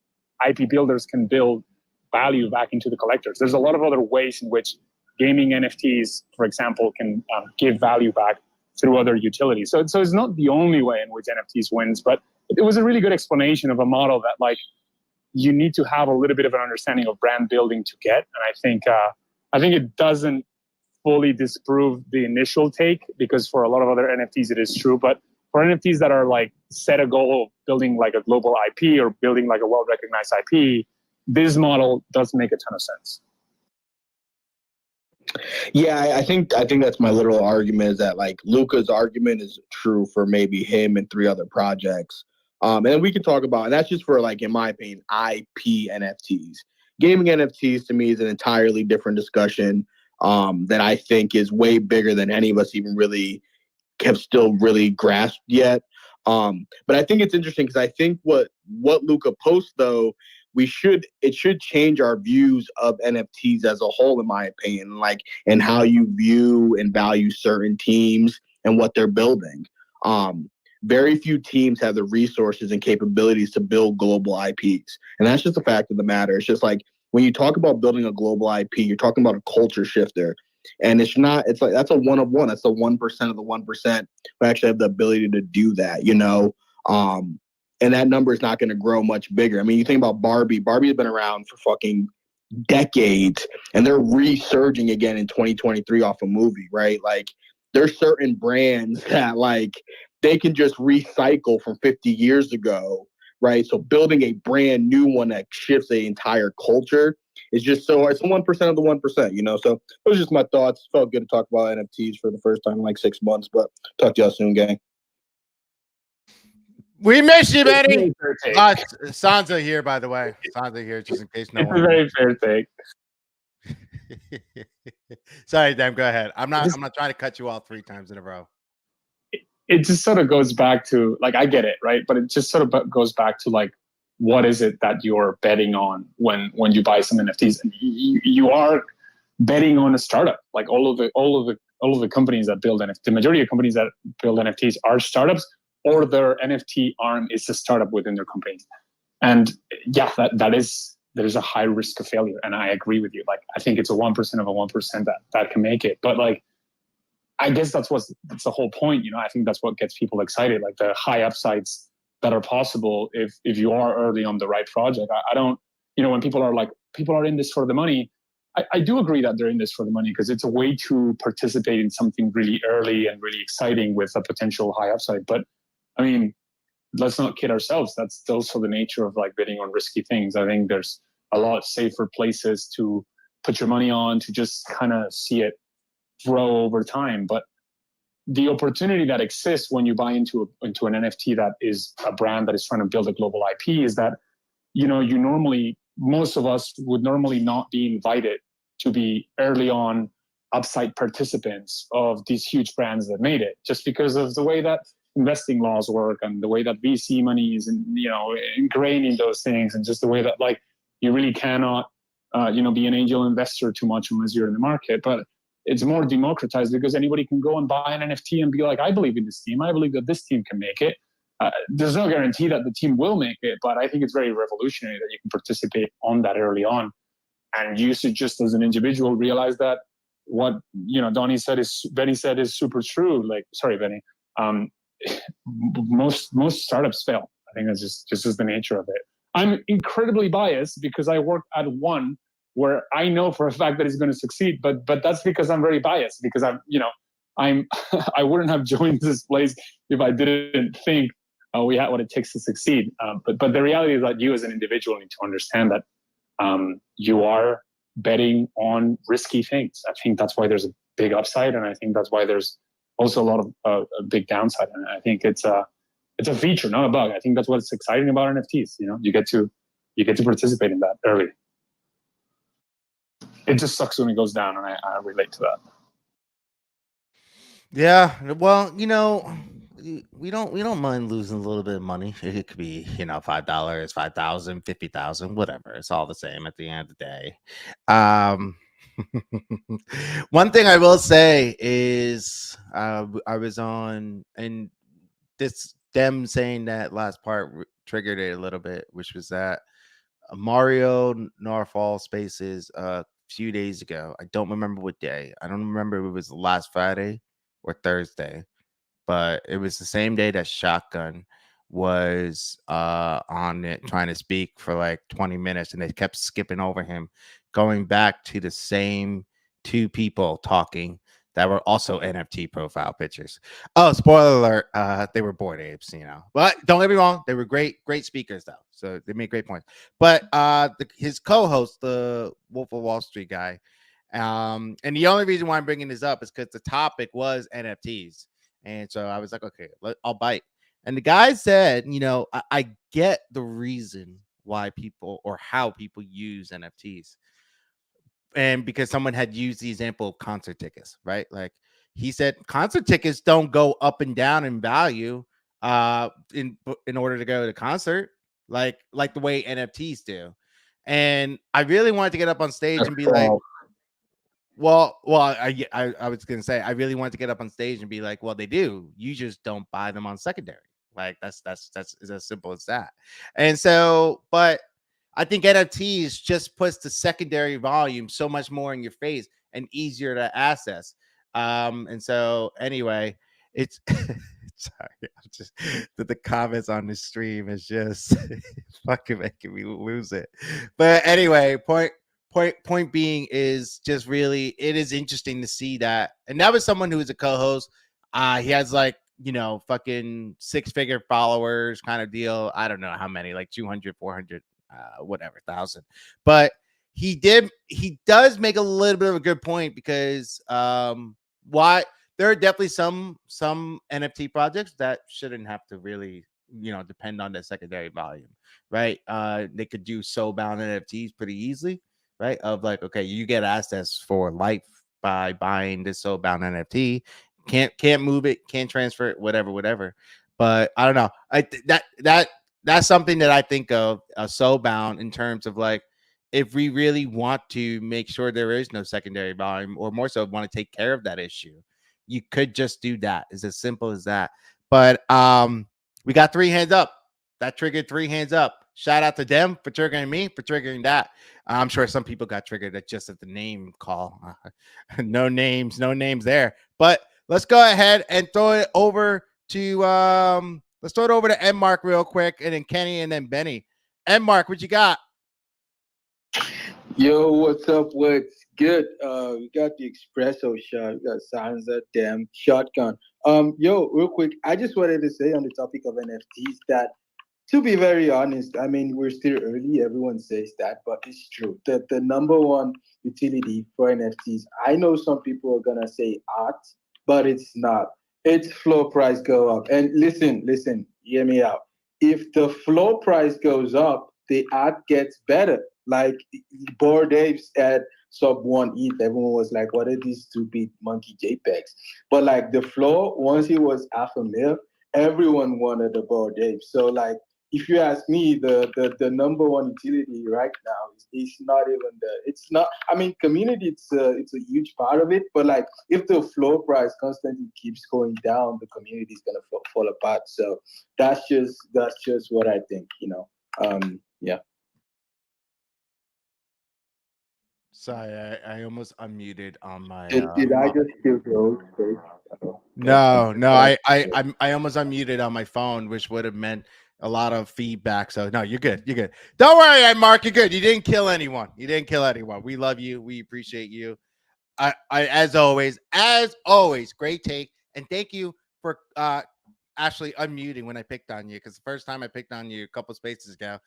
IP builders can build value back into the collectors. There's a lot of other ways in which gaming NFTs, for example, can give value back through other utilities. So it's not the only way in which NFTs wins, but it was a really good explanation of a model that like you need to have a little bit of an understanding of brand building to get. And I think it doesn't fully disprove the initial take, because for a lot of other NFTs it is true. But for NFTs that are like set a goal of building like a global IP or building like a well-recognized IP, this model does make a ton of sense. Yeah, I think that's my literal argument, is that like Luca's argument is true for maybe him and 3 other projects. And then we can talk about, and that's just for like, in my opinion, IP NFTs. Gaming NFTs to me is an entirely different discussion that I think is way bigger than any of us even really have still really grasped yet. But I think it's interesting because I think what Luca posts, though, it should change our views of NFTs as a whole, in my opinion, like, and how you view and value certain teams and what they're building. Very few teams have the resources and capabilities to build global IPs. And that's just the fact of the matter. It's just like when you talk about building a global IP, you're talking about a culture shifter. And it's like that's a one of one. That's the 1% of the 1% who actually have the ability to do that, you know? And that number is not going to grow much bigger. I mean, you think about Barbie. Barbie has been around for fucking decades, and they're resurging again in 2023 off a movie, right? Like, there's certain brands that, like, they can just recycle from 50 years ago, right? So building a brand new one that shifts the entire culture is just so, it's 1% of the 1%, you know? So those are just my thoughts. Felt good to talk about NFTs for the first time in like 6 months, but talk to y'all soon, gang. We miss you, Benny. Sansa here, by the way. Sansa here, just in case no one. It's a very fair take. Sorry, Dan. Go ahead. I'm not trying to cut you off 3 times in a row. It just sort of goes back to, like, I get it, right? But it just sort of goes back to like, what is it that you're betting on when you buy some NFTs? And you are betting on a startup. Like all of the companies that build NFTs, the majority of companies that build NFTs are startups, or their NFT arm is a startup within their company. And yeah, there's a high risk of failure. And I agree with you. Like, I think it's a 1% of a 1% that can make it. But like, I guess that's the whole point. You know, I think that's what gets people excited, like the high upsides that are possible if you are early on the right project. I don't, you know, when people are like, people are in this for the money, I do agree that they're in this for the money because it's a way to participate in something really early and really exciting with a potential high upside. But I mean, let's not kid ourselves. That's also the nature of like bidding on risky things. I think there's a lot safer places to put your money on to just kind of see it grow over time. But the opportunity that exists when you buy into an NFT that is a brand that is trying to build a global IP is that, most of us would normally not be invited to be early on upside participants of these huge brands that made it, just because of the way that investing laws work and the way that VC money is, ingrained in those things, and just the way that you really cannot, be an angel investor too much unless you're in the market. But it's more democratized because anybody can go and buy an NFT and be like, I believe in this team. I believe that this team can make it. There's no guarantee that the team will make it, but I think it's very revolutionary that you can participate on that early on. And you should just, as an individual, realize that what Benny said is super true. Sorry, Benny. Most startups fail. I think that's just the nature of it. I'm incredibly biased because I work at one where I know for a fact that it's going to succeed, but that's because I'm very biased, because I wouldn't have joined this place if I didn't think we had what it takes to succeed. But the reality is that you as an individual need to understand that you are betting on risky things. I think that's why there's a big upside, and I think that's why there's also a lot of a big downside. And I think it's a feature, not a bug. I think that's what's exciting about NFTs. You get to participate in that early. It just sucks when it goes down, and I relate to that. Yeah, well, we don't mind losing a little bit of money. It could be, $5, 5,000, 50,000, whatever. It's all the same at the end of the day. One thing I will say is I was on, and them saying that last part triggered it a little bit, which was that Mario Narfall Spaces a few days ago. I don't remember what day. I don't remember if it was last Friday or Thursday, but it was the same day that Shotgun was on it trying to speak for like 20 minutes, and they kept skipping over him, going back to the same two people talking that were also NFT profile pictures. Oh, spoiler alert, they were Bored Apes, But don't get me wrong, they were great speakers though. So they made great points. But his co-host, the Wolf of Wall Street guy, and the only reason why I'm bringing this up is because the topic was NFTs. And so I was like, okay, I'll bite. And the guy said, I get the reason why people or how people use NFTs. And because someone had used the example of concert tickets, right? Like he said, concert tickets don't go up and down in value in order to go to the concert, like the way NFTs do. And I really wanted to get up on stage and be like, well, I was gonna say I really wanted to get up on stage and be like, well, they do. You just don't buy them on secondary. Like that's as simple as that. And so, but I think NFTs just puts the secondary volume so much more in your face and easier to access. And so anyway, it's sorry, I'm just the comments on the stream is just fucking making me lose it. But anyway, point being is just really, it is interesting to see that. And that was someone who is a co-host. He has fucking 6-figure followers kind of deal. I don't know how many, like 200, 400, whatever, 1,000. But he does make a little bit of a good point, because why there are definitely some NFT projects that shouldn't have to really, depend on the secondary volume, right? They could do soul-bound NFTs pretty easily, right? Of like, okay, you get access for life by buying this soul-bound NFT. Can't move it, can't transfer it, whatever. But I don't know. That's something that I think of soul-bound in terms of like, if we really want to make sure there is no secondary volume, or more so want to take care of that issue, you could just do that. It's as simple as that. But we got 3 hands up. That triggered 3 hands up. Shout out to them for triggering me, for triggering that. I'm sure some people got triggered just at the name call. No names there. But let's go ahead and throw it over to M Mark real quick, and then Kenny, and then Benny. M Mark, what you got? Yo, what's up? What's good? We got the espresso shot. We got Sansa, damn shotgun. Yo, real quick, I just wanted to say on the topic of NFTs that, to be very honest, I mean, we're still early. Everyone says that, but it's true. The number one utility for NFTs, I know some people are gonna say art, but it's not. its floor price go up. And listen, hear me out. If the floor price goes up, the art gets better. Like Bored Apes at sub 1 ETH, everyone was like, what are these stupid monkey JPEGs? But like the floor, once it was half a mil, everyone wanted the Bored Apes. So like if you ask me, the number one utility right now is not even it's not. I mean, community, it's a huge part of it. But like, if the floor price constantly keeps going down, the community is gonna fall apart. So that's just what I think. Yeah. Sorry, I almost unmuted on my. Did I just give Rose space? No, I almost unmuted on my phone, which would have meant a lot of feedback. So no, you're good. You're good. Don't worry, Mark. You're good. You didn't kill anyone. You didn't kill anyone. We love you. We appreciate you. I as always, great take, and thank you for actually unmuting when I picked on you, because the first time I picked on you a couple spaces ago,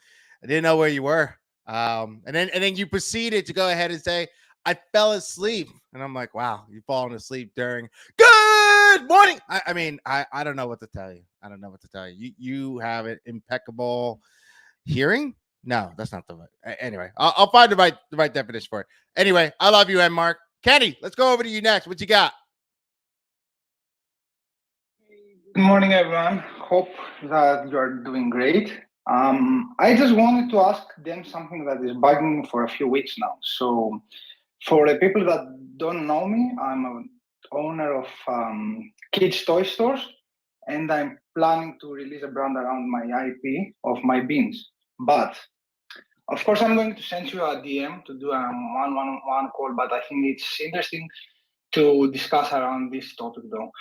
I didn't know where you were. And then you proceeded to go ahead and say, I fell asleep. And I'm like, wow, you've fallen asleep during good morning. I don't know what to tell you. I don't know what to tell you. You have an impeccable hearing. No, that's not the right. Anyway, I'll find the right definition for it. Anyway, I love you, Mark. Kenny, let's go over to you next. What you got? Good morning, everyone. Hope that you're doing great. I just wanted to ask them something that is bugging me for a few weeks now. So, for the people that don't know me, I'm an owner of kids' toy stores, and I'm planning to release a brand around my IP of my beans. But of course, I'm going to send you a DM to do a one-on-one call. But I think it's interesting to discuss around this topic, though.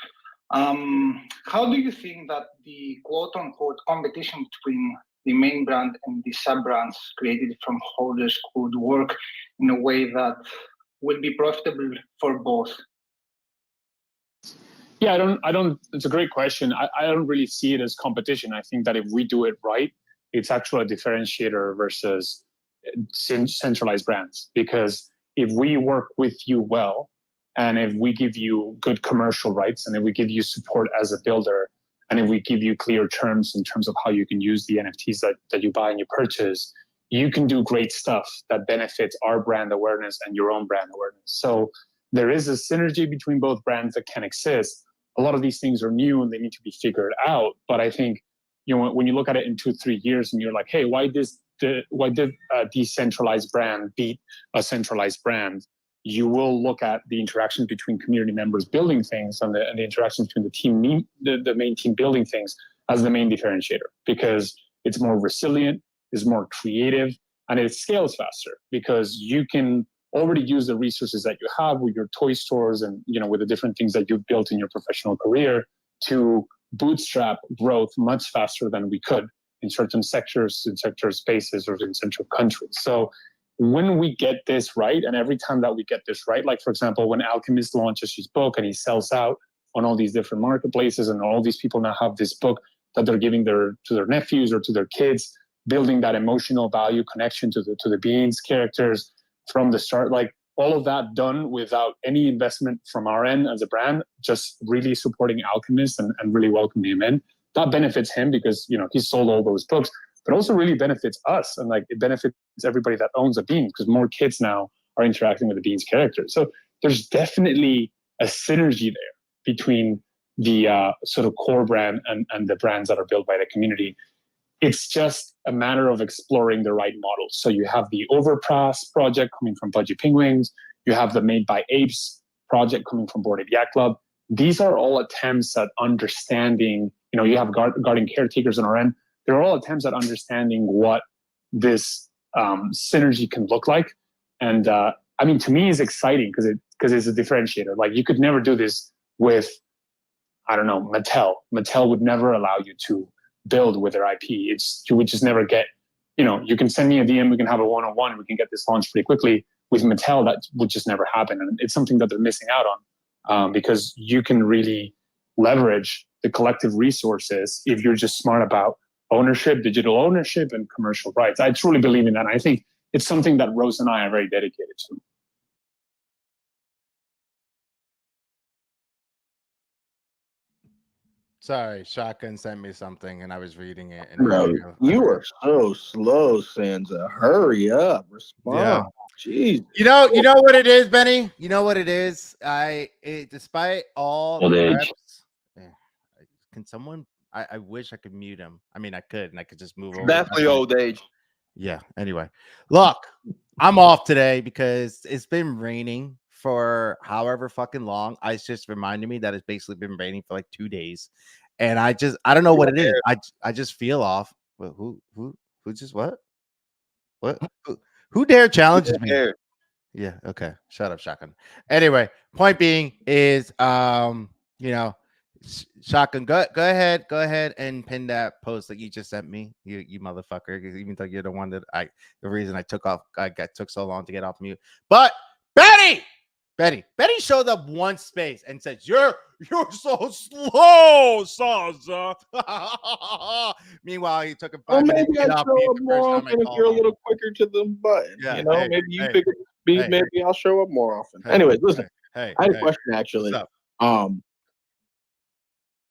How do you think that the quote-unquote competition between the main brand and the sub-brands created from holders could work in a way that will be profitable for both? Yeah, I don't. It's a great question. I don't really see it as competition. I think that if we do it right, it's actually a differentiator versus centralized brands. Because if we work with you well, and if we give you good commercial rights, and if we give you support as a builder, and if we give you clear terms in terms of how you can use the NFTs that you buy and you purchase, you can do great stuff that benefits our brand awareness and your own brand awareness. So there is a synergy between both brands that can exist. A lot of these things are new and they need to be figured out. But I think, when you look at it in 2-3 years and you're like, hey, why did a decentralized brand beat a centralized brand? You will look at the interactions between community members building things and the interactions between the main team building things as the main differentiator, because it's more resilient, is more creative, and it scales faster because you can already use the resources that you have with your toy stores and with the different things that you've built in your professional career to bootstrap growth much faster than we could in certain sectors, in sector spaces, or in central countries. So when we get this right, and every time that we get this right, like for example, when Alchemist launches his book and he sells out on all these different marketplaces, and all these people now have this book that they're giving to their nephews or to their kids, building that emotional value connection to the beings characters from the start, like all of that done without any investment from our end as a brand, just really supporting Alchemist and really welcoming him in. That benefits him because he sold all those books, but also really benefits us, and like it benefits everybody that owns a bean because more kids now are interacting with the bean's characters. So there's definitely a synergy there between the sort of core brand and the brands that are built by the community. It's just a matter of exploring the right models. So you have the Overpass project coming from Budgie Penguins. You have the Made by Apes project coming from Bored Ape Yacht Club. These are all attempts at understanding, you have guardian caretakers on our end. They're all attempts at understanding what this synergy can look like. And to me, it's exciting because it's a differentiator. Like you could never do this with, I don't know, Mattel. Mattel would never allow you to build with their IP. You would just never get, you can send me a DM, we can have a one-on-one, we can get this launched pretty quickly. With Mattel, that would just never happen. And it's something that they're missing out on because you can really leverage the collective resources if you're just smart about ownership, digital ownership, and commercial rights. I truly believe in that. And I think it's something that Rose and I are very dedicated to. Sorry, Shotgun sent me something and I was reading it. And Bro, you are so slow, Sansa. Hurry up, respond. Yeah. Jeez. You know what it is, Benny. You know what it is. Despite all Old the age. reps, can someone? I wish I could mute him. I mean, I could, and I could just move over. Definitely old age. Yeah. Anyway, look, I'm off today because it's been raining for however fucking long. It's just reminded me that it's basically been raining for like 2 days, and I don't know what it is. I just feel off. Well, who just what? What? Who dare challenges me? Yeah. Okay. Shut up, Shotgun. Anyway, point being is, Shotgun. Go ahead and pin that post that you just sent me. You motherfucker. Even though you're the one that the reason I took so long to get off mute. But Betty showed up one space and said, "You're so slow, Sansa." Meanwhile, he took him 5 minutes to get off mute the first time I if called you're a him. little quicker to the button. Yeah, You know, hey, maybe you hey, could be. hey, Maybe I'll show up more often. Hey, Anyways, listen. Hey, I had a question actually. What's up?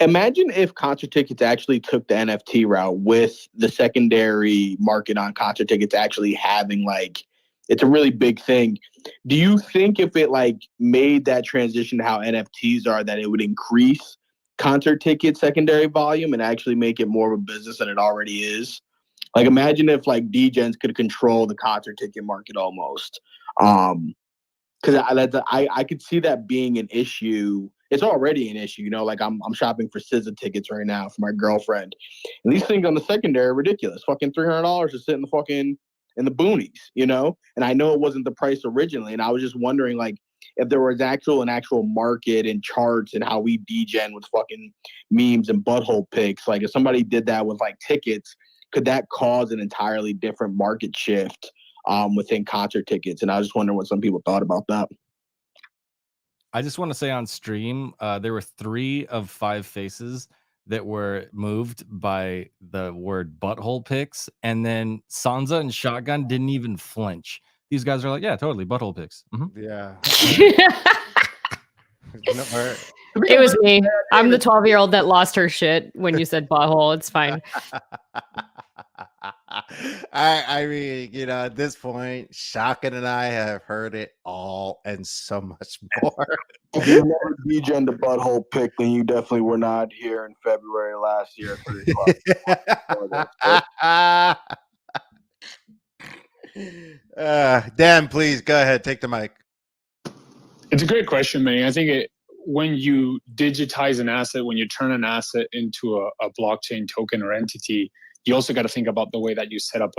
Imagine if concert tickets actually took the NFT route with the secondary market on concert tickets actually having like it's a really big thing. Do you think if it like made that transition to how NFTs are that it would increase concert ticket secondary volume and actually make it more of a business than it already is? Like imagine if like DJs could control the concert ticket market almost. Because I could see that being an issue. It's already an issue, you know. Like I'm shopping for SZA tickets right now for my girlfriend, and these things on the secondary are ridiculous. Fucking $300 to sit in the boonies, you know. And I know it wasn't the price originally, and I was just wondering like if there was an actual market and charts and how we degen with fucking memes and butthole pics. Like if somebody did that with like tickets, could that cause an entirely different market shift? Within concert tickets, and I was just wondering what some people thought about that. I just want to say on stream, there were 3 of 5 faces that were moved by the word butthole pics, and then Sansa and Shotgun didn't even flinch. These guys are like, yeah, totally butthole pics. Yeah. It was me. I'm the 12-year-old that lost her shit when you said butthole. It's fine. I mean, you know, at this point, Shotgun and I have heard it all and so much more. If you never degen the butthole pick, then you definitely were not here in February last year at 3 o'clock. Dan, please go ahead, take the mic. It's a great question, Manny. I think when you digitize an asset, when you turn an asset into a blockchain token or entity, you also got to think about the way that you set up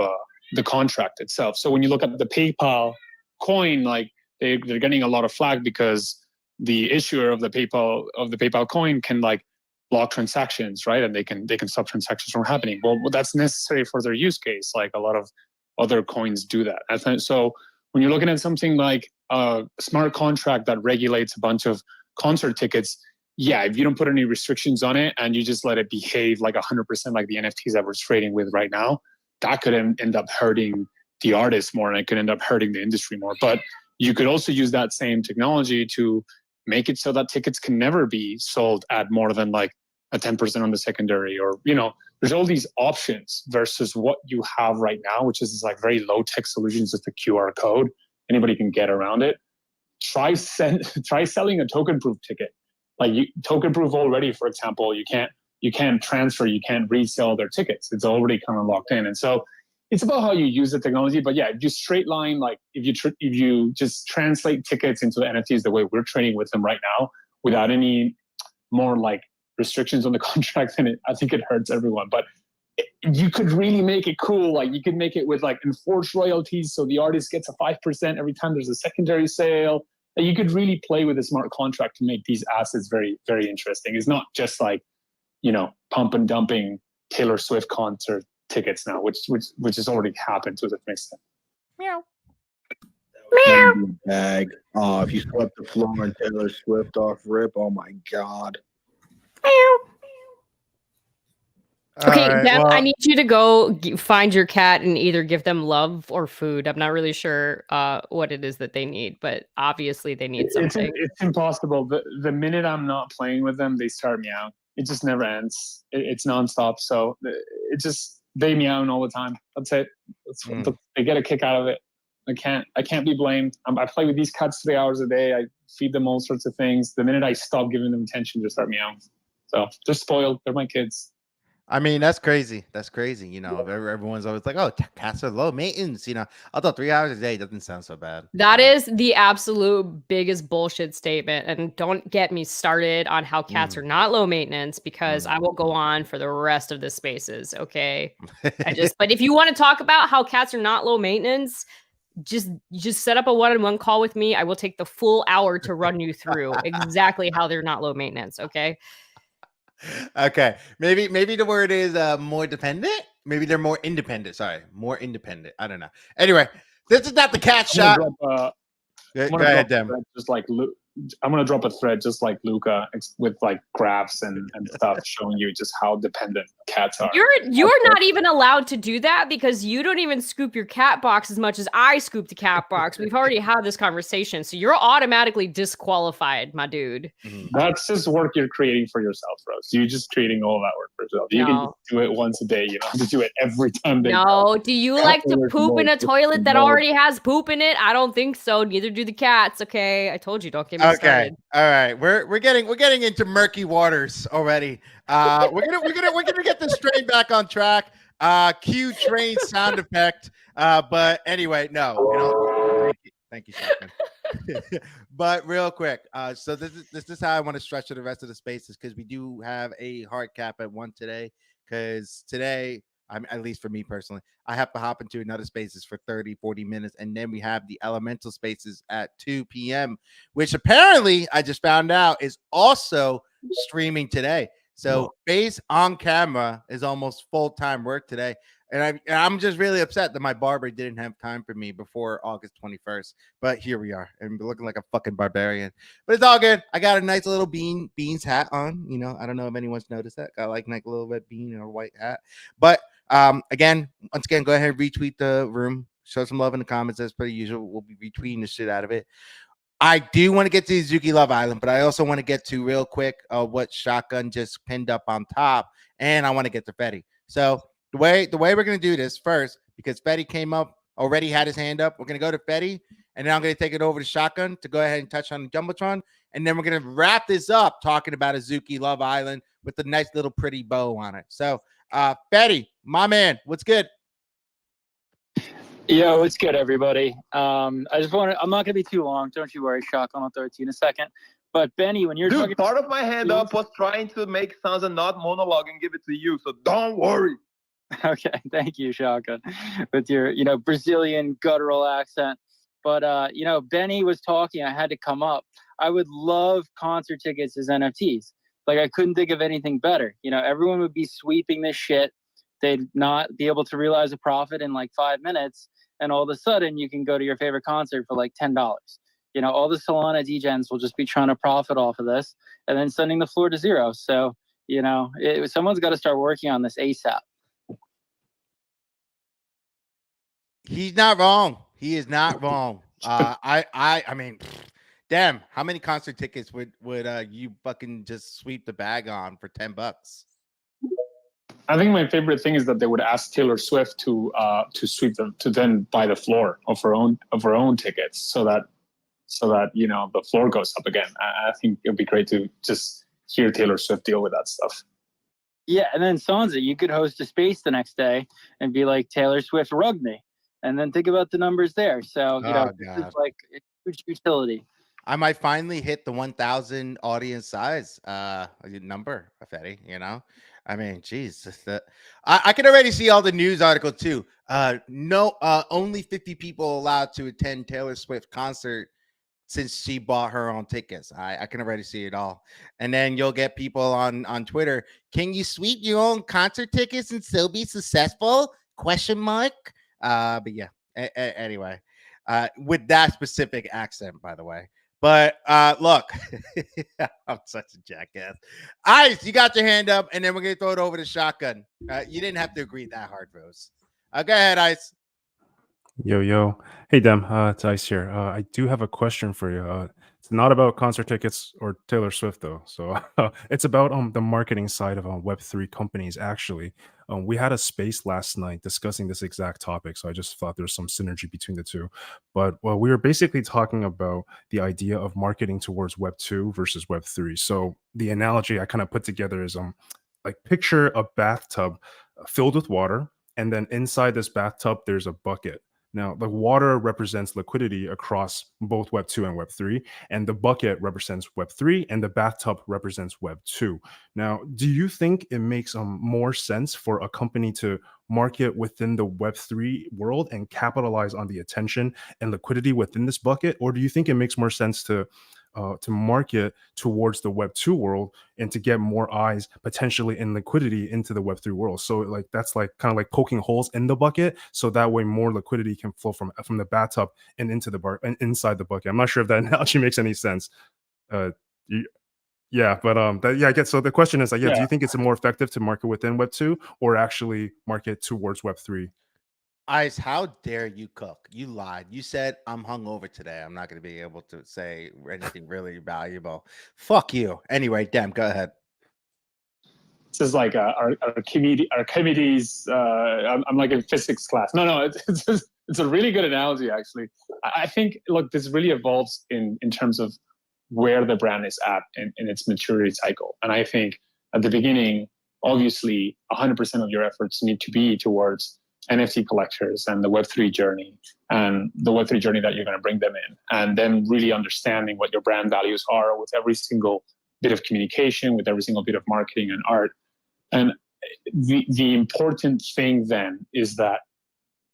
the contract itself. So when you look at the PayPal coin, like they're getting a lot of flack because the issuer of the PayPal coin can like block transactions, right? And they can stop transactions from happening. Well, that's necessary for their use case. Like a lot of other coins do that. So when you're looking at something like a smart contract that regulates a bunch of concert tickets, yeah, if you don't put any restrictions on it and you just let it behave like 100% like the NFTs that we're trading with right now, that could end up hurting the artists more and it could end up hurting the industry more. But you could also use that same technology to make it so that tickets can never be sold at more than like a 10% on the secondary, or, you know, there's all these options versus what you have right now, which is like very low tech solutions with the QR code. Anybody can get around it. Try selling a token proof ticket. Like token proof already, for example, you can't transfer, you can't resell their tickets. It's already kind of locked in. And so it's about how you use the technology. But yeah, if you straight line, like if you just translate tickets into the NFTs the way we're trading with them right now, without any more like restrictions on the contract, then I think it hurts everyone. But you could really make it cool. Like you could make it with like enforced royalties, so the artist gets a 5% every time there's a secondary sale. You could really play with a smart contract to make these assets very, very interesting. It's not just like, you know, pump and dumping Taylor Swift concert tickets now, which has already happened to an extent. Meow. Meow. Bag. Oh, if you swept the floor and Taylor Swift off rip, oh my god. Meow. Okay, right, Deb, well, I need you to go find your cat and either give them love or food. I'm not really sure what it is that they need, but obviously they need something. It's impossible. The minute I'm not playing with them, they start meowing. it just never ends. It's nonstop. So it just they meowing all the time. That's it. They get a kick out of it. I can't be blamed. I play with these cats 3 hours a day. I feed them all sorts of things. The minute I stop giving them attention, they start meowing. So they're spoiled. They're my kids. I mean, that's crazy. That's crazy. You know, everyone's always like, "Oh, cats are low maintenance." You know, although 3 hours a day doesn't sound so bad. That is the absolute biggest bullshit statement. And don't get me started on how cats are not low maintenance, because I will go on for the rest of the spaces. Okay. But if you want to talk about how cats are not low maintenance, just set up a one-on-one call with me. I will take the full hour to run you through exactly how they're not low maintenance. Okay. Okay, maybe the word is more dependent. Maybe they're more independent. Sorry, more independent. I don't know. Anyway, this is not the cat shot. Go ahead, Dem. I'm gonna drop a thread just like Luca with like graphs and stuff showing you just how dependent cats are. You're not even allowed to do that because you don't even scoop your cat box as much as I scoop the cat box. We've already had this conversation, so you're automatically disqualified, my dude. That's just work you're creating for yourself, Rose. You're just creating all that work for yourself. You can just do it once a day. You don't have to do it every time. No, do you like to poop in a toilet that already has poop in it? I don't think so. Neither do the cats. Okay, I told you, don't get me started. All right, we're getting into murky waters already. We're gonna get this train back on track. Cue train sound effect. But anyway, no. You know, thank you, Shotgun. But real quick, so this is how I want to structure the rest of the spaces, because we do have a hard cap at 1 today. Because today, at least for me personally, I have to hop into another spaces for 30-40 minutes, and then we have the elemental spaces at 2 p.m., which apparently I just found out is also streaming today. So Face on camera is almost full-time work today. And I'm just really upset that my barber didn't have time for me before August 21st. But here we are, and looking like a fucking barbarian. But it's all good. I got a nice little beans hat on. You know, I don't know if anyone's noticed that. Got like a little red bean and a white hat. But once again, go ahead and retweet the room. Show some love in the comments as per usual. We'll be retweeting the shit out of it. I do want to get to Zuki Love Island, but I also want to get to real quick what Shotgun just pinned up on top, and I want to get to Fetty. So the way we're gonna do this first, because Fetty came up, already had his hand up. We're gonna go to Fetty, and then I'm gonna take it over to Shotgun to go ahead and touch on the Jumbotron, and then we're gonna wrap this up talking about Azuki Love Island with a nice little pretty bow on it. So, Fetty, my man, what's good? Yo, what's good, everybody? I'm not gonna be too long. Don't you worry, Shotgun. I'll throw it to you in a second. But Benny, when you're talking, part of my hand up was trying to make Sansa not monologue and give it to you, so don't worry. Okay, thank you, Shotgun, with your Brazilian guttural accent. But Benny was talking. I had to come up. I would love concert tickets as NFTs. Like, I couldn't think of anything better. Everyone would be sweeping this shit. They'd not be able to realize a profit in like 5 minutes, and all of a sudden you can go to your favorite concert for like $10. All the Solana degens will just be trying to profit off of this and then sending the floor to zero. So, someone's got to start working on this ASAP. He's not wrong. He is not wrong. I mean, damn, how many concert tickets would you fucking just sweep the bag on for $10? I think my favorite thing is that they would ask Taylor Swift to sweep them, to then buy the floor of her own tickets, so that the floor goes up again. I think it'd be great to just hear Taylor Swift deal with that stuff. Yeah, and then Sansa, you could host a space the next day and be like, Taylor Swift rugged me, and then think about the numbers there. So this is like a huge utility. I might finally hit the 1,000 audience size number, Fetty. I mean, geez, I can already see all the news article too. Only 50 people allowed to attend Taylor Swift concert since she bought her own tickets. I can already see it all. And then you'll get people on Twitter. Can you sweep your own concert tickets and still be successful? ? But yeah. Anyway, with that specific accent, by the way. But look, I'm such a jackass. Ice, you got your hand up, and then we're gonna throw it over to Shotgun. You didn't have to agree that hard, Rose. Go ahead, Ice. Yo. Hey, Dem. It's Ice here. I do have a question for you. It's not about concert tickets or Taylor Swift though. So it's about the marketing side of Web3 companies. Actually, we had a space last night discussing this exact topic. So I just thought there's some synergy between the two. But well, we were basically talking about the idea of marketing towards Web2 versus Web3. So the analogy I kind of put together is like picture a bathtub filled with water, and then inside this bathtub there's a bucket. Now, the water represents liquidity across both Web 2 and Web 3, and the bucket represents Web 3, and the bathtub represents Web 2. Now, do you think it makes more sense for a company to market within the Web 3 world and capitalize on the attention and liquidity within this bucket? Or do you think it makes more sense to market towards the Web 2 world and to get more eyes potentially in liquidity into the Web 3 world? So like that's like kind of like poking holes in the bucket, so that way more liquidity can flow from the bathtub and into the bar and inside the bucket. I'm not sure if that analogy makes any sense. You, yeah, but I guess so. The question is like, yeah, do Yeah. you think it's more effective to market within Web 2 or actually market towards Web 3? Ice, how dare you cook? You lied. You said I'm hungover today. I'm not going to be able to say anything really valuable. Fuck you. Anyway, Dem, go ahead. This is like our committees. I'm like in physics class. No, it's a really good analogy actually. I think look, this really evolves in terms of where the brand is at in its maturity cycle. And I think at the beginning, obviously, 100% of your efforts need to be towards NFT collectors and the Web3 journey and the Web3 journey that you're going to bring them in, and then really understanding what your brand values are with every single bit of communication, with every single bit of marketing and art. And the important thing then is that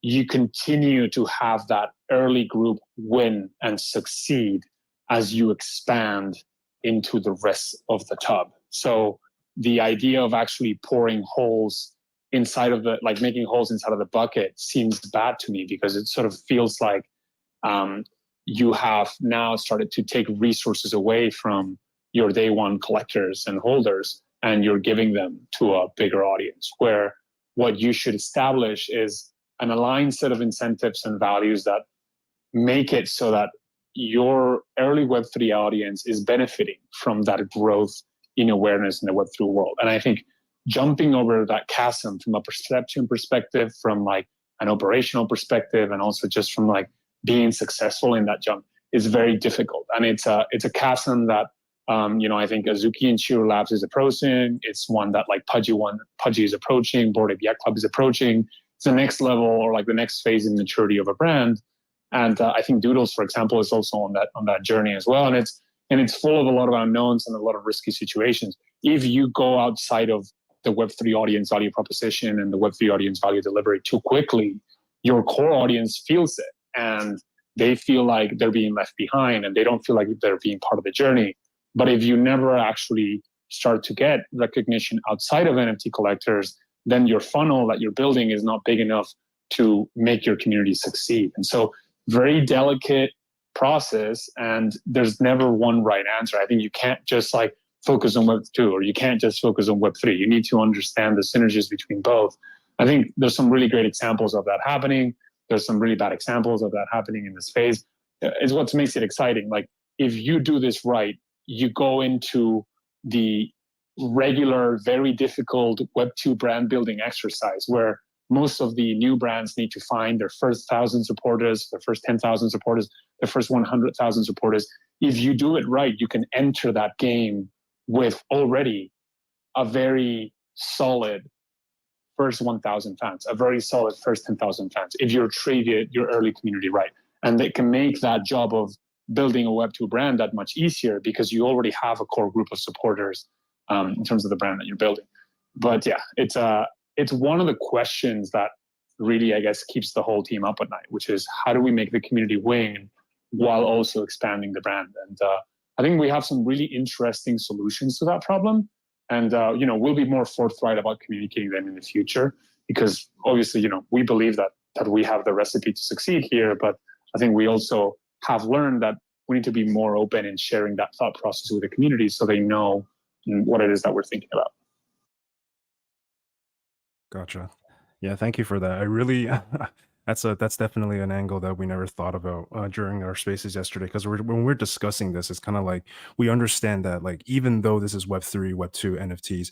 you continue to have that early group win and succeed as you expand into the rest of the tub. So the idea of actually pouring holes inside of the, like making holes inside of the bucket seems bad to me, because it sort of feels like you have now started to take resources away from your day one collectors and holders, and you're giving them to a bigger audience, where what you should establish is an aligned set of incentives and values that make it so that your early Web3 audience is benefiting from that growth in awareness in the Web3 world. And I think jumping over that chasm from a perception perspective, from like an operational perspective, and also just from like being successful in that jump is very difficult. And it's a chasm that I think Azuki and Shiro Labs is approaching. It's one that like Pudgy is approaching, Bored Ape Yacht Club is approaching. It's the next level, or like the next phase in maturity of a brand. And I think Doodles, for example, is also on that journey as well. And it's full of a lot of unknowns and a lot of risky situations. If you go outside of the Web3 audience value proposition and the Web3 audience value delivery too quickly, your core audience feels it, and they feel like they're being left behind, and they don't feel like they're being part of the journey. But if you never actually start to get recognition outside of NFT collectors, then your funnel that you're building is not big enough to make your community succeed. And so very delicate process, and there's never one right answer. I think you can't just like focus on Web 2, or you can't just focus on Web 3. You need to understand the synergies between both. I think there's some really great examples of that happening. There's some really bad examples of that happening in this phase. It's what makes it exciting. Like if you do this right, you go into the regular, very difficult Web 2 brand building exercise, where most of the new brands need to find their first 1,000 supporters, their first 10,000 supporters, their first 100,000 supporters. If you do it right, you can enter that game with already a very solid first 1,000 fans, a very solid first 10,000 fans, if you're treated your early community right. And they can make that job of building a Web2 brand that much easier, because you already have a core group of supporters in terms of the brand that you're building. But yeah, it's one of the questions that really, I guess, keeps the whole team up at night, which is how do we make the community win while also expanding the brand? And I think we have some really interesting solutions to that problem. And we'll be more forthright about communicating them in the future, because obviously, we believe that we have the recipe to succeed here. But I think we also have learned that we need to be more open in sharing that thought process with the community, so they know what it is that we're thinking about. Gotcha. Yeah, thank you for that. I really That's definitely an angle that we never thought about during our spaces yesterday. Because when we're discussing this, it's kind of like we understand that like even though this is Web3, Web2, NFTs,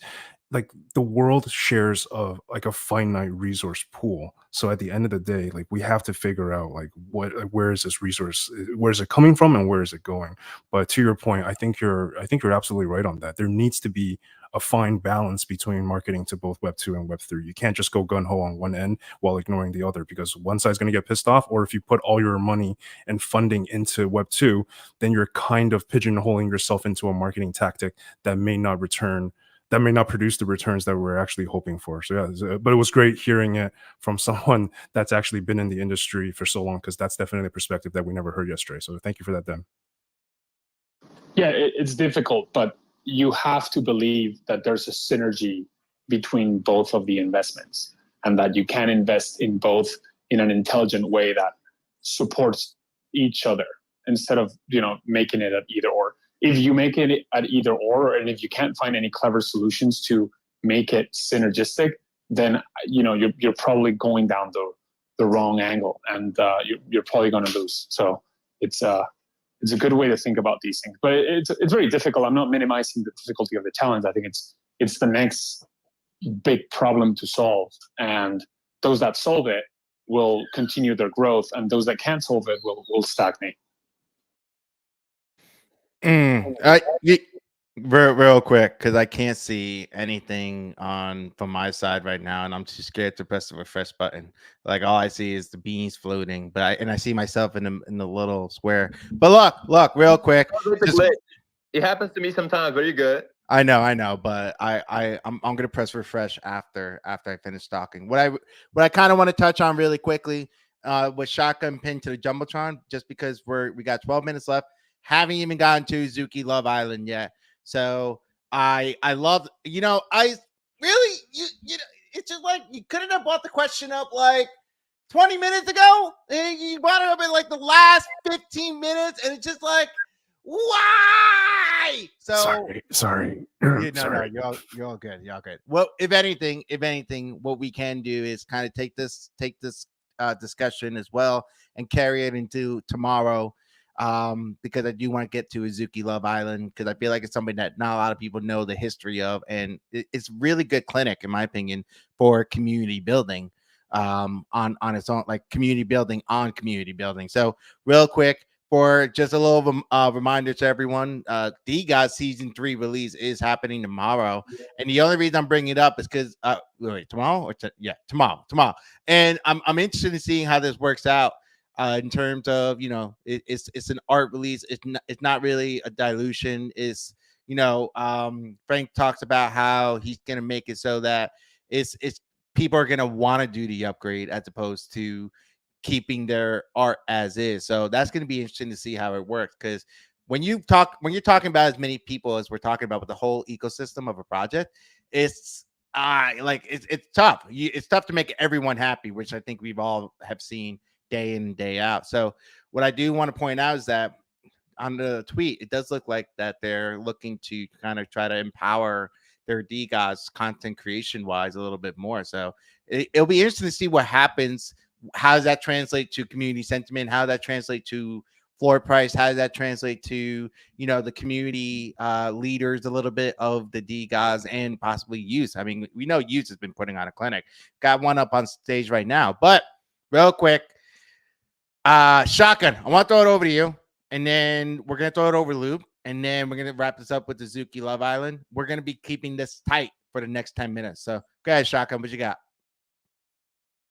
like the world shares of like a finite resource pool. So at the end of the day, like we have to figure out like where is this resource, where is it coming from, and where is it going. But to your point, I think you're absolutely right on that. There needs to be a fine balance between marketing to both Web2 and Web3. You can't just go gun ho on one end while ignoring the other, because one side's going to get pissed off. Or if you put all your money and funding into Web2, then you're kind of pigeonholing yourself into a marketing tactic that may not produce the returns that we're actually hoping for. So yeah, but it was great hearing it from someone that's actually been in the industry for so long, because that's definitely a perspective that we never heard yesterday. So thank you for that, Dan. Yeah, it's difficult, but you have to believe that there's a synergy between both of the investments, and that you can invest in both in an intelligent way that supports each other, instead of making it at either or. If you make it at either or, and if you can't find any clever solutions to make it synergistic, then you're probably going down the wrong angle, and you're probably going to lose. So it's a good way to think about these things, but it's very difficult. I'm not minimizing the difficulty of the challenge. I think it's the next big problem to solve, and those that solve it will continue their growth, and those that can't solve it will stagnate. Real quick, because I can't see anything from my side right now, and I'm too scared to press the refresh button. Like all I see is the beans floating, but I see myself in the little square. But look, real quick. It happens to me sometimes, but you're good. I know, but I'm gonna press refresh after I finish talking. What I kind of want to touch on really quickly was shotgun pin to the jumbotron, just because we got 12 minutes left. Haven't even gotten to Zuki Love Island yet. So I love, I really, it's just like you couldn't have brought the question up like 20 minutes ago, and you brought it up in like the last 15 minutes, and it's just like, why? So sorry. No, you're all good. You're all good. Well, if anything, what we can do is kind of take this discussion as well and carry it into tomorrow. Because I do want to get to Azuki Love Island, because I feel like it's something that not a lot of people know the history of, and it's really good clinic, in my opinion, for community building. On its own, like community building on community building. So real quick, for just a little reminder to everyone, the God Season 3 release is happening tomorrow, and the only reason I'm bringing it up is because wait, tomorrow or tomorrow, and I'm interested in seeing how this works out. In terms of it's an art release. It's not really a dilution. It's Frank talks about how he's gonna make it so that it's people are gonna want to do the upgrade as opposed to keeping their art as is. So that's gonna be interesting to see how it works, because when you're talking about as many people as we're talking about with the whole ecosystem of a project, it's it's tough. It's tough to make everyone happy, which I think we've all have seen day in and day out. So what I do want to point out is that on the tweet, it does look like that they're looking to kind of try to empower their DGOS content creation wise a little bit more. So it'll be interesting to see what happens. How does that translate to community sentiment? How does that translate to floor price? How does that translate to the community leaders a little bit of the DGOS and possibly Use? I mean, we know Use has been putting on a clinic. Got one up on stage right now, but real quick. Shotgun, I want to throw it over to you, and then we're going to throw it over Loop, and then we're going to wrap this up with the Zuki Love Island. We're going to be keeping this tight for the next 10 minutes. So go ahead, Shotgun, what you got?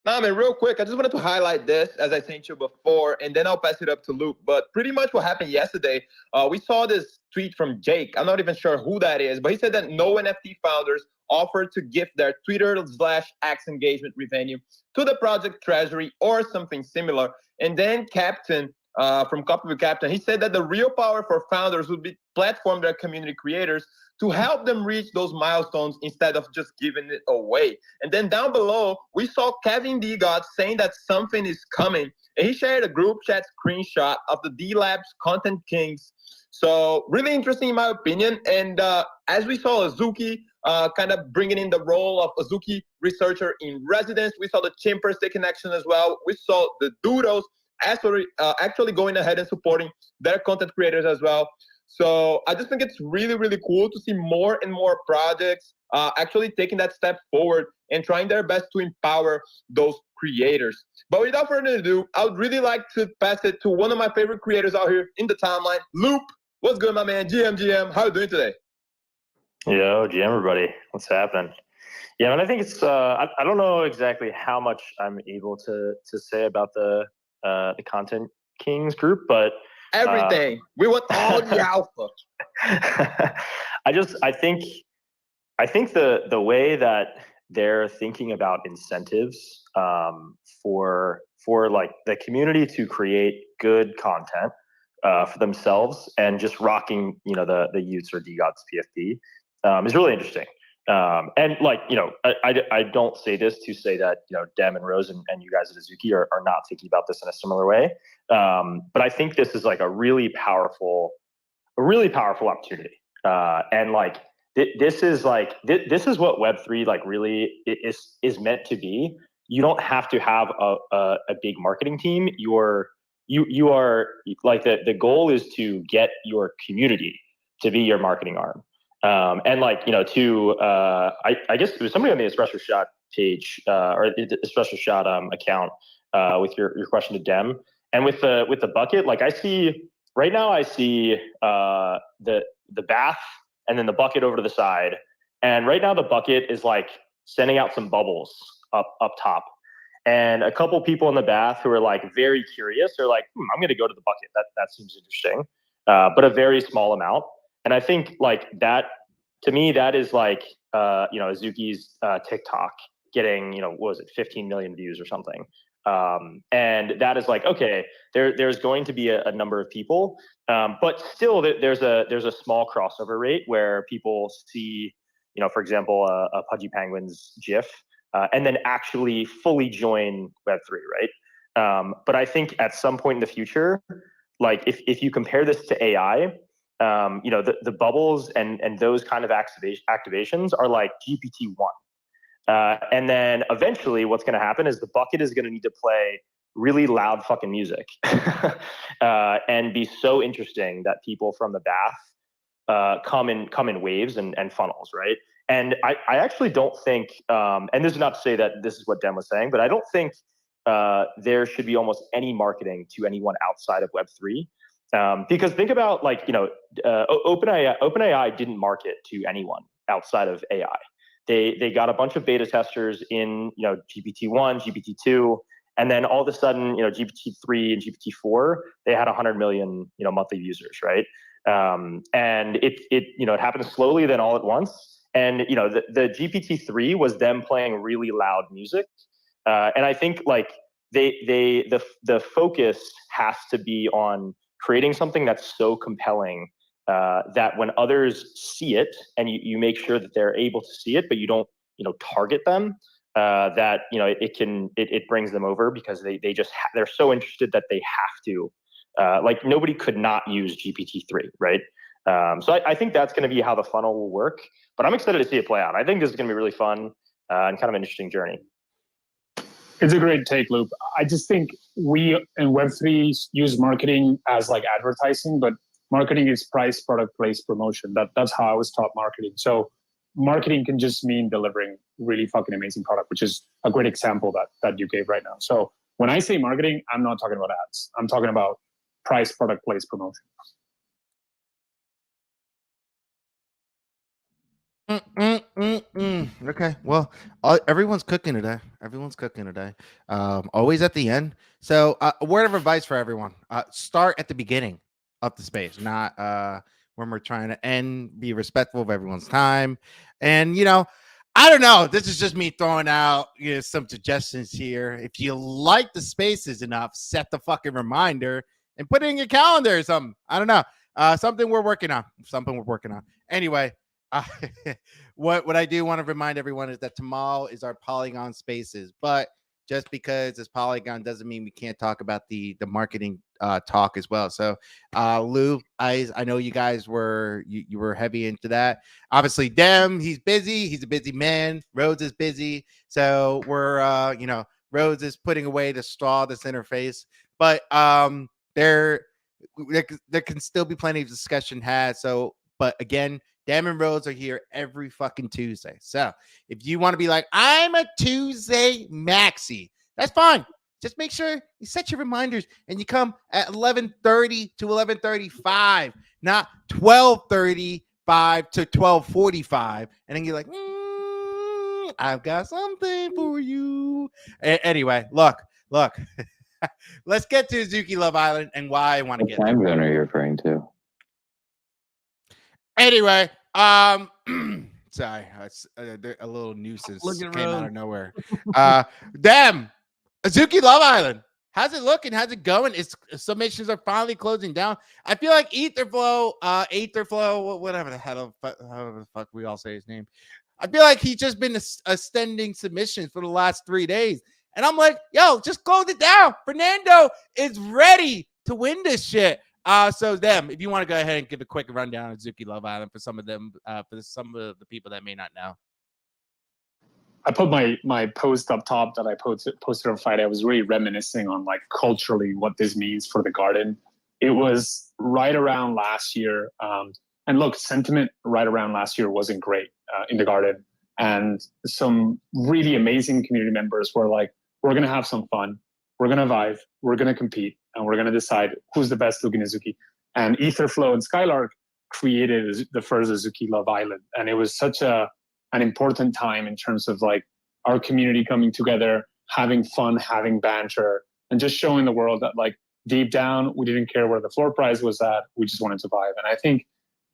No, man, real quick, I just wanted to highlight this, as I sent you before, and then I'll pass it up to Luke. But pretty much what happened yesterday, we saw this tweet from Jake. I'm not even sure who that is, but he said that no NFT founders offered to gift their Twitter/X engagement revenue to the project treasury or something similar. And then Captain from Copy with Captain, he said that the real power for founders would be platform their community creators to help them reach those milestones instead of just giving it away. And then down below, we saw Kevin D. God saying that something is coming. And he shared a group chat screenshot of the D-Labs Content Kings. So really interesting in my opinion. And as we saw Azuki, kind of bringing in the role of Azuki researcher in residence. We saw the Chimpers taking action as well. We saw the Doodles actually going ahead and supporting their content creators as well. So I just think it's really, really cool to see more and more projects actually taking that step forward and trying their best to empower those creators. But without further ado, I would really like to pass it to one of my favorite creators out here in the timeline, Loop. What's good, my man? GM, how are you doing today? Yo, GM, everybody. What's happening? Yeah, and I think it's I don't know exactly how much I'm able to say about the Content Kings group, but everything. We want all the alpha. I think the way that they're thinking about incentives for like the community to create good content for themselves and just rocking, you know, the Utes or DGOTS PFP is really interesting. And like, you know, I don't say this to say that, you know, Dem and Rose and you guys at Azuki are not thinking about this in a similar way. But I think this is like a really powerful opportunity. And like, this is what Web3 like really is meant to be. You don't have to have a big marketing team. You are like, the goal is to get your community to be your marketing arm. And like, you know, I guess there was somebody on the Espresso Shot page or the Espresso Shot account with your question to Dem, and with the bucket, like I see the bath and then the bucket over to the side, and right now the bucket is like sending out some bubbles up top, and a couple people in the bath who are like very curious are like, I'm going to go to the bucket. That seems interesting, but a very small amount. And I think like that, to me, that is like, you know, Azuki's TikTok getting, you know, what was it, 15 million views or something. And that is like, okay, there's going to be a number of people, but still there's a small crossover rate where people see, you know, for example, a Pudgy Penguins GIF, and then actually fully join Web3, right? But I think at some point in the future, like if you compare this to AI, you know, the bubbles and those kind of activations are like GPT-1. And then eventually what's going to happen is the bucket is going to need to play really loud fucking music and be so interesting that people from the bath come in waves and funnels, right? And I actually don't think, and this is not to say that this is what Dem was saying, but I don't think there should be almost any marketing to anyone outside of Web3. Because think about, like, you know, OpenAI didn't market to anyone outside of AI. They got a bunch of beta testers in, you know, GPT-1, GPT-2, and then all of a sudden, you know, GPT-3 and GPT-4, they had 100 million, you know, monthly users, right? And it you know, it happened slowly, then all at once. And, you know, the GPT-3 was them playing really loud music, and I think like the focus has to be on creating something that's so compelling that when others see it, and you make sure that they're able to see it, but you don't, you know, target them, that, you know, it brings them over because they're so interested that they have to, like, nobody could not use GPT-3, right? So I think that's going to be how the funnel will work, but I'm excited to see it play out. I think this is going to be really fun and kind of an interesting journey. It's a great take, Loop. I just think we in Web3 use marketing as like advertising, but marketing is price, product, place, promotion. That's how I was taught marketing. So marketing can just mean delivering really fucking amazing product, which is a great example that you gave right now. So when I say marketing, I'm not talking about ads. I'm talking about price, product, place, promotion. Okay, well, everyone's cooking today. Always at the end. So, a word of advice for everyone: start at the beginning of the space, not when we're trying to end. Be respectful of everyone's time, and, you know, I don't know. This is just me throwing out, you know, some suggestions here. If you like the spaces enough, set the fucking reminder and put it in your calendar or something. I don't know. Something we're working on. Anyway. What I do want to remind everyone is that tomorrow is our Polygon Spaces, but just because it's Polygon doesn't mean we can't talk about the marketing talk as well. So Lou, I know you guys were you were heavy into that. Obviously, Dem, he's busy. He's a busy man. Rhodes is busy. So we're Rhodes is putting away the straw, this interface. But there can still be plenty of discussion had. So, but again, Dem and Rhodes are here every fucking Tuesday. So if you want to be like, I'm a Tuesday maxi, that's fine. Just make sure you set your reminders and you come at 11:30 to 11:35, not 12:35 to 12:45. And then you're like, I've got something for you. Anyway, look. Let's get to Azuki Love Island and why I want to What get time there. zone are you referring to? Anyway, sorry, a little nuisance Look at came out Rose. of nowhere. Damn, Azuki Love Island. How's it looking? How's it going? Its submissions are finally closing down. I feel like Etherflow, whatever the hell, however the fuck we all say his name. I feel like he's just been extending submissions for the last 3 days. And I'm like, yo, just close it down. Fernando is ready to win this shit. So them, if you want to go ahead and give a quick rundown of Azuki Love Island for some of them, for some of the people that may not know. I put my post up top that I posted on Friday. I was really reminiscing on like culturally what this means for the garden. It was right around last year. And look, sentiment right around last year wasn't great in the garden. And some really amazing community members were like, we're going to have some fun. We're going to vibe. We're going to compete. And we're going to decide who's the best looking Azuki. And Etherflow and Skylark created the first Azuki Love Island. And it was such an important time in terms of like our community coming together, having fun, having banter, and just showing the world that like deep down, we didn't care where the floor prize was at. We just wanted to vibe. And I think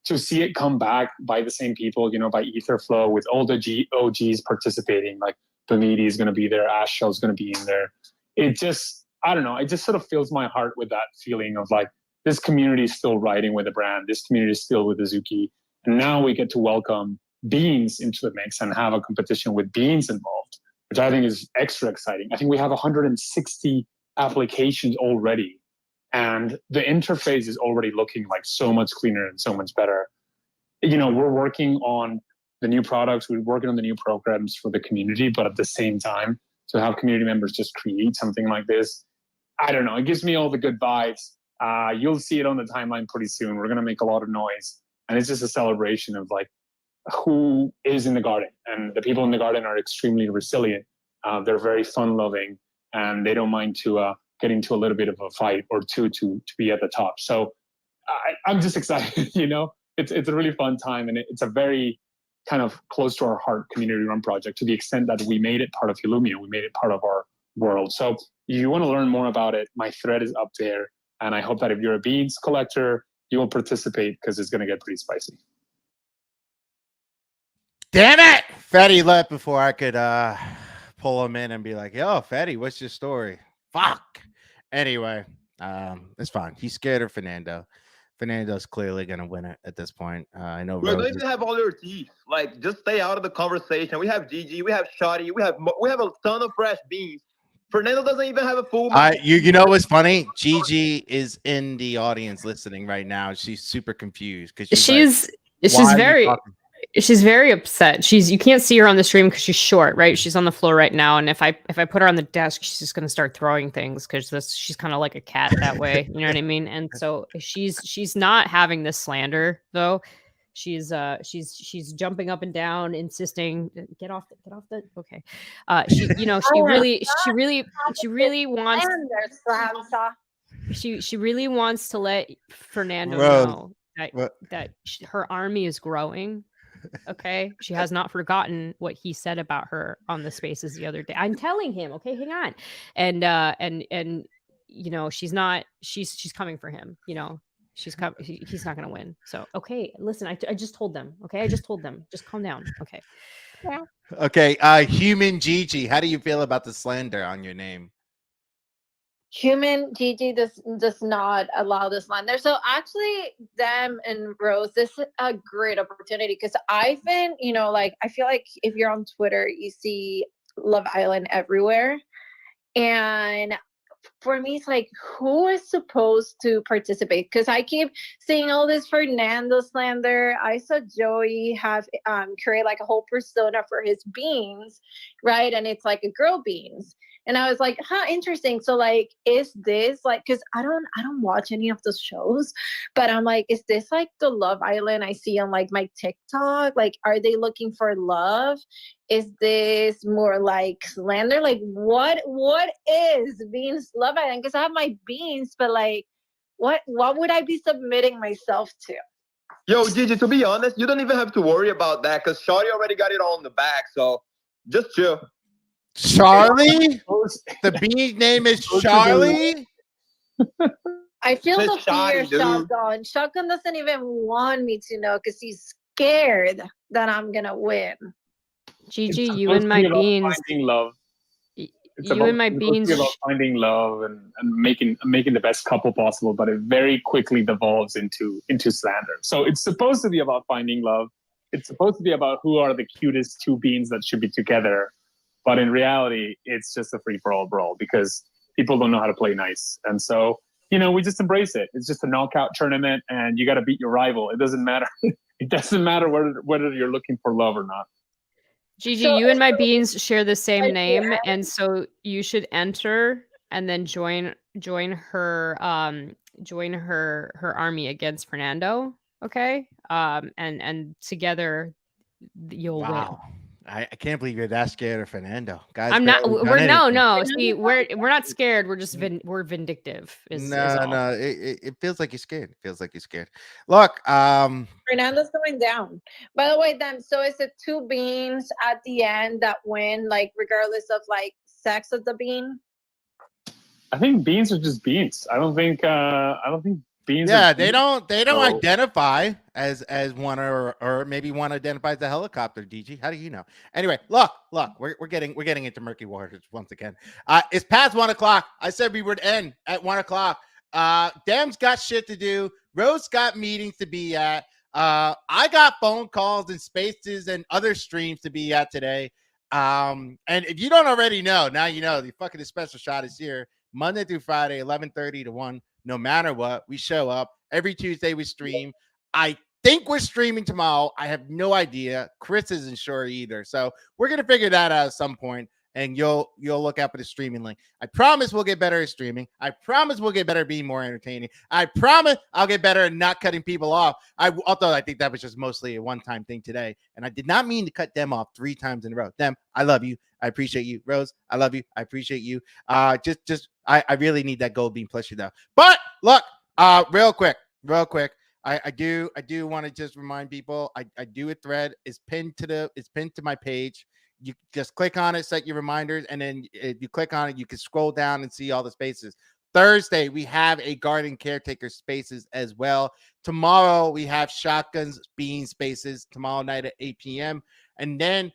to see it come back by the same people, by Etherflow with all the OGs participating, like Bamidi is going to be there, Ashshell is going to be in there. It just, I don't know, it just sort of fills my heart with that feeling of like, this community is still riding with the brand. This community is still with Azuki. And now we get to welcome Beans into the mix and have a competition with Beans involved, which I think is extra exciting. I think we have 160 applications already. And the interface is already looking like so much cleaner and so much better. We're working on the new products. We're working on the new programs for the community, but at the same time, to have community members just create something like this, I don't know. It gives me all the good vibes. You'll see it on the timeline pretty soon. We're going to make a lot of noise. And it's just a celebration of like who is in the garden. And the people in the garden are extremely resilient. They're very fun-loving, and they don't mind to get into a little bit of a fight or two to be at the top. So I'm just excited. It's a really fun time, and it's a very kind of close to our heart community run project, to the extent that we made it part of Illumia. We made it part of our world. So if you want to learn more about it, my thread is up there. And I hope that if you're a beans collector, you will participate, because it's going to get pretty spicy. Damn it! Fetty left before I could pull him in and be like, yo, Fetty, what's your story? Fuck. Anyway, it's fine. He's scared of Fernando. Fernando's clearly going to win it at this point. I know. We don't even have all your teeth. Like, just stay out of the conversation. We have Gigi, we have Shotty, we have a ton of fresh beans. Fernando doesn't even have a full. You know what's funny? Gigi is in the audience listening right now. She's super confused because she's very upset. You can't see her on the stream because she's short, right? She's on the floor right now, and if I put her on the desk, she's just gonna start throwing things, because she's kind of like a cat that way. You know what I mean? And so she's not having this slander though. She's jumping up and down, insisting, get off the okay. She really wants to let Fernando know that her army is growing. Okay, she has not forgotten what he said about her on the Spaces the other day. I'm telling him, okay, hang on, and she's coming for him. He's not gonna win. So okay, listen, I just told them. Okay, I just told them. Just calm down. Okay. Yeah. Okay. Human Gigi, how do you feel about the slander on your name? Human Gigi does not allow this slander. So actually, Dem and Rose, this is a great opportunity, because I've been, I feel like if you're on Twitter, you see Love Island everywhere. And for me, it's like, who is supposed to participate? Because I keep seeing all this Fernando slander. I saw Joey have create like a whole persona for his beans, right? And it's like a girl beans. And I was like, huh, interesting. So like, is this like, because I don't watch any of those shows, but I'm like, is this like the Love Island I see on like my TikTok? Like, are they looking for love? Is this more like slander? Like, what is Beans Love Island? Because I have my beans, but like, what would I be submitting myself to? Yo, Gigi, to be honest, you don't even have to worry about that because Shorty already got it all in the bag. So just chill. Charlie? The bee's name is Charlie? I feel It's the fear, shoddy, dude. Shotgun. Shotgun doesn't even want me to know because he's scared that I'm gonna win. It's Gigi, you supposed and to my be about beans. finding love. It's You and my supposed to beans. be about finding love and making the best couple possible, but it very quickly devolves into slander. So it's supposed to be about finding love. It's supposed to be about who are the cutest two beans that should be together. But in reality, it's just a free-for-all brawl because people don't know how to play nice. And so, we just embrace it. It's just a knockout tournament, and you got to beat your rival. It doesn't matter. It doesn't matter whether you're looking for love or not. Gigi, So you and my it's beans share the same like, name, yeah. and so you should enter and then join her army against Fernando. Okay, and together you'll win. Wow. I can't believe you're that scared of Fernando. Guys, I'm not. barely done We're no. anything. See, we're not scared. We're just we're vindictive. Is all. No, it feels like you're scared. It feels like you're scared. Look, Fernando's going down. By the way, then, so is it two beans at the end that win, like regardless of like sex of the bean? I think beans are just beans. I don't think beans. yeah, are they beans. don't So- identify as one or maybe one identifies the helicopter. DG, how do you know? Anyway, look, we're getting into murky waters once again. It's past 1:00. I said we would end at 1:00. Dem's got shit to do. Rose got meetings to be at. I got phone calls and spaces and other streams to be at today. And if you don't already know, now you know. The fucking Espresso Shot is here Monday through Friday, 11:30 to 1. No matter what, we show up. Every Tuesday we stream. I think we're streaming tomorrow. I have no idea. Chris isn't sure either. So we're gonna figure that out at some point. And you'll look out for the streaming link. I promise we'll get better at streaming. I promise we'll get better at being more entertaining. I promise I'll get better at not cutting people off. Although I think that was just mostly a one-time thing today. And I did not mean to cut them off 3 times in a row. Them, I love you. I appreciate you. Rose, I love you. I appreciate you. I really need that gold bean plushie though. But look, real quick. I do want to just remind people. I do a thread. It's pinned to my page. You just click on it, set your reminders, and then if you click on it, you can scroll down and see all the spaces. Thursday, we have a garden caretaker spaces as well. Tomorrow, we have shotguns, bean spaces tomorrow night at 8 p.m. And then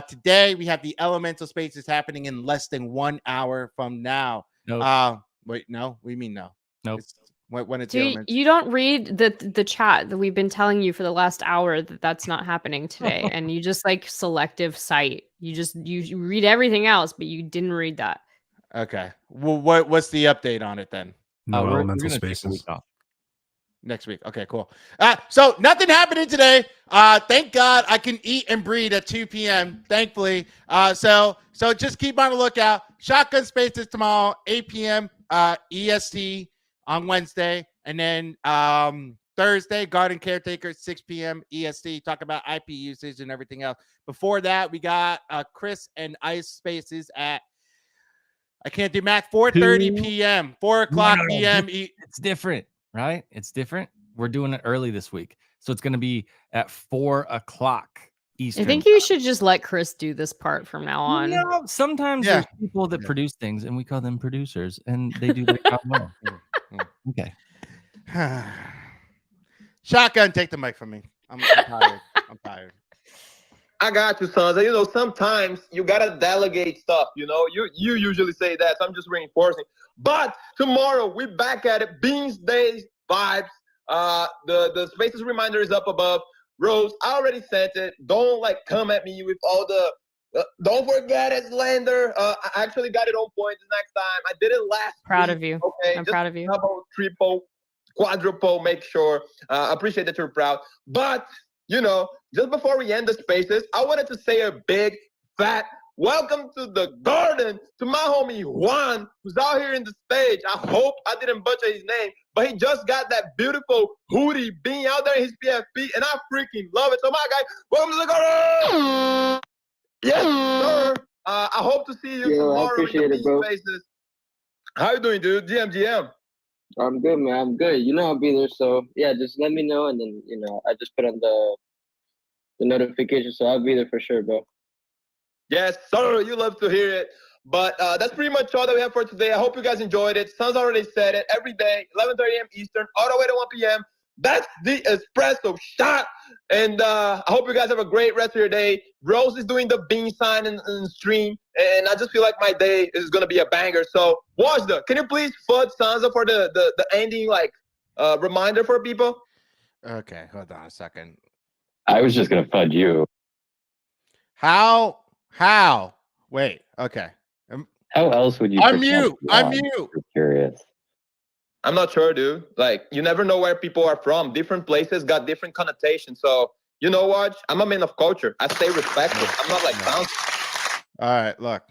today, we have the elemental spaces happening in less than 1 hour from now. Nope. Wait, no? We mean no. Nope. When it's You don't read the chat that we've been telling you for the last hour that's not happening today, and you just like selective cite. You read everything else, but you didn't read that. Okay. Well, what's the update on it then? No we're elemental gonna take a spaces. week off. Next week. Okay, cool. So nothing happening today. Thank God I can eat and breathe at 2 p.m. Thankfully. So just keep on the lookout. Shotgun spaces tomorrow, 8 p.m. EST on Wednesday, and then Thursday, garden caretaker, 6 p.m. EST. Talk about IP usage and everything else. Before that, we got Chris and Ice spaces at I can't do math. 4:30 p.m. 4:00 p.m. It's different, right? It's different. We're doing it early this week, so it's going to be at 4:00 Eastern. I think you should just let Chris do this part from now on. Sometimes there's people that produce things, and we call them producers, and they do their job well. Okay. Shotgun, take the mic from me. I'm tired. I'm tired. I got you, Sons. Sometimes you gotta delegate stuff. You usually say that, so I'm just reinforcing. But tomorrow we're back at it. Beans Days vibes. The spaces reminder is up above. Rose, I already sent it. Don't come at me with all the Don't forget it, Slander. I actually got it on point the next time. I did it last Proud week. of you. Okay, I'm just proud of you. double, triple, quadruple. Make sure. Appreciate that you're proud. But just before we end the spaces, I wanted to say a big fat welcome to the garden to my homie Juan, who's out here in the stage. I hope I didn't butcher his name, but he just got that beautiful hoodie being out there in his PFP, and I freaking love it. So my guy, welcome to the garden. Yes, sir. I hope to see you Yo, I tomorrow in appreciate the it, bro. spaces. How you doing, dude? GM. I'm good, man. I'm good. You know I'll be there, so yeah, just let me know, and then I just put on the notification, so I'll be there for sure, bro. Yes, sir. You love to hear it. But that's pretty much all that we have for today. I hope you guys enjoyed it. Sun's already said it. Every day, 11:30 a.m. Eastern, all the way to 1 p.m. That's the Espresso Shot. And I hope you guys have a great rest of your day. Rose is doing the bean sign in stream. And I just feel like my day is going to be a banger. So, Wajda, can you please fudge Sansa for the ending reminder for people? Okay, hold on a second. I was just gonna fudge you. How? Wait, okay. How else would you? I'm mute. I'm curious. I'm not sure, dude. Like, you never know where people are from. Different places got different connotations. So, you know what? I'm a man of culture. I stay respectful. I'm not like bouncy. All right, look.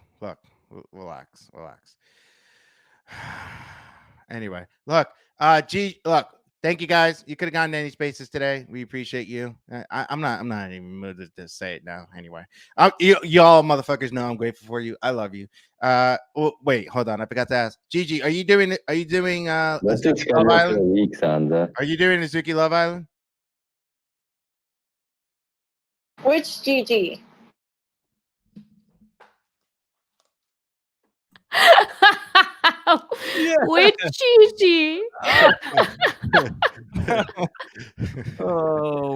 Relax. Anyway, look. Look. Thank you guys. You could have gone to any spaces today. We appreciate you. I'm not even moved to say it now. Anyway, y'all motherfuckers know I'm grateful for you. I love you. Wait, hold on. I forgot to ask. Gigi, are you doing Let's Azuki Love Island? a week, Sansa. Are you doing Azuki Love Island? Which Gigi? Which Gigi? Oh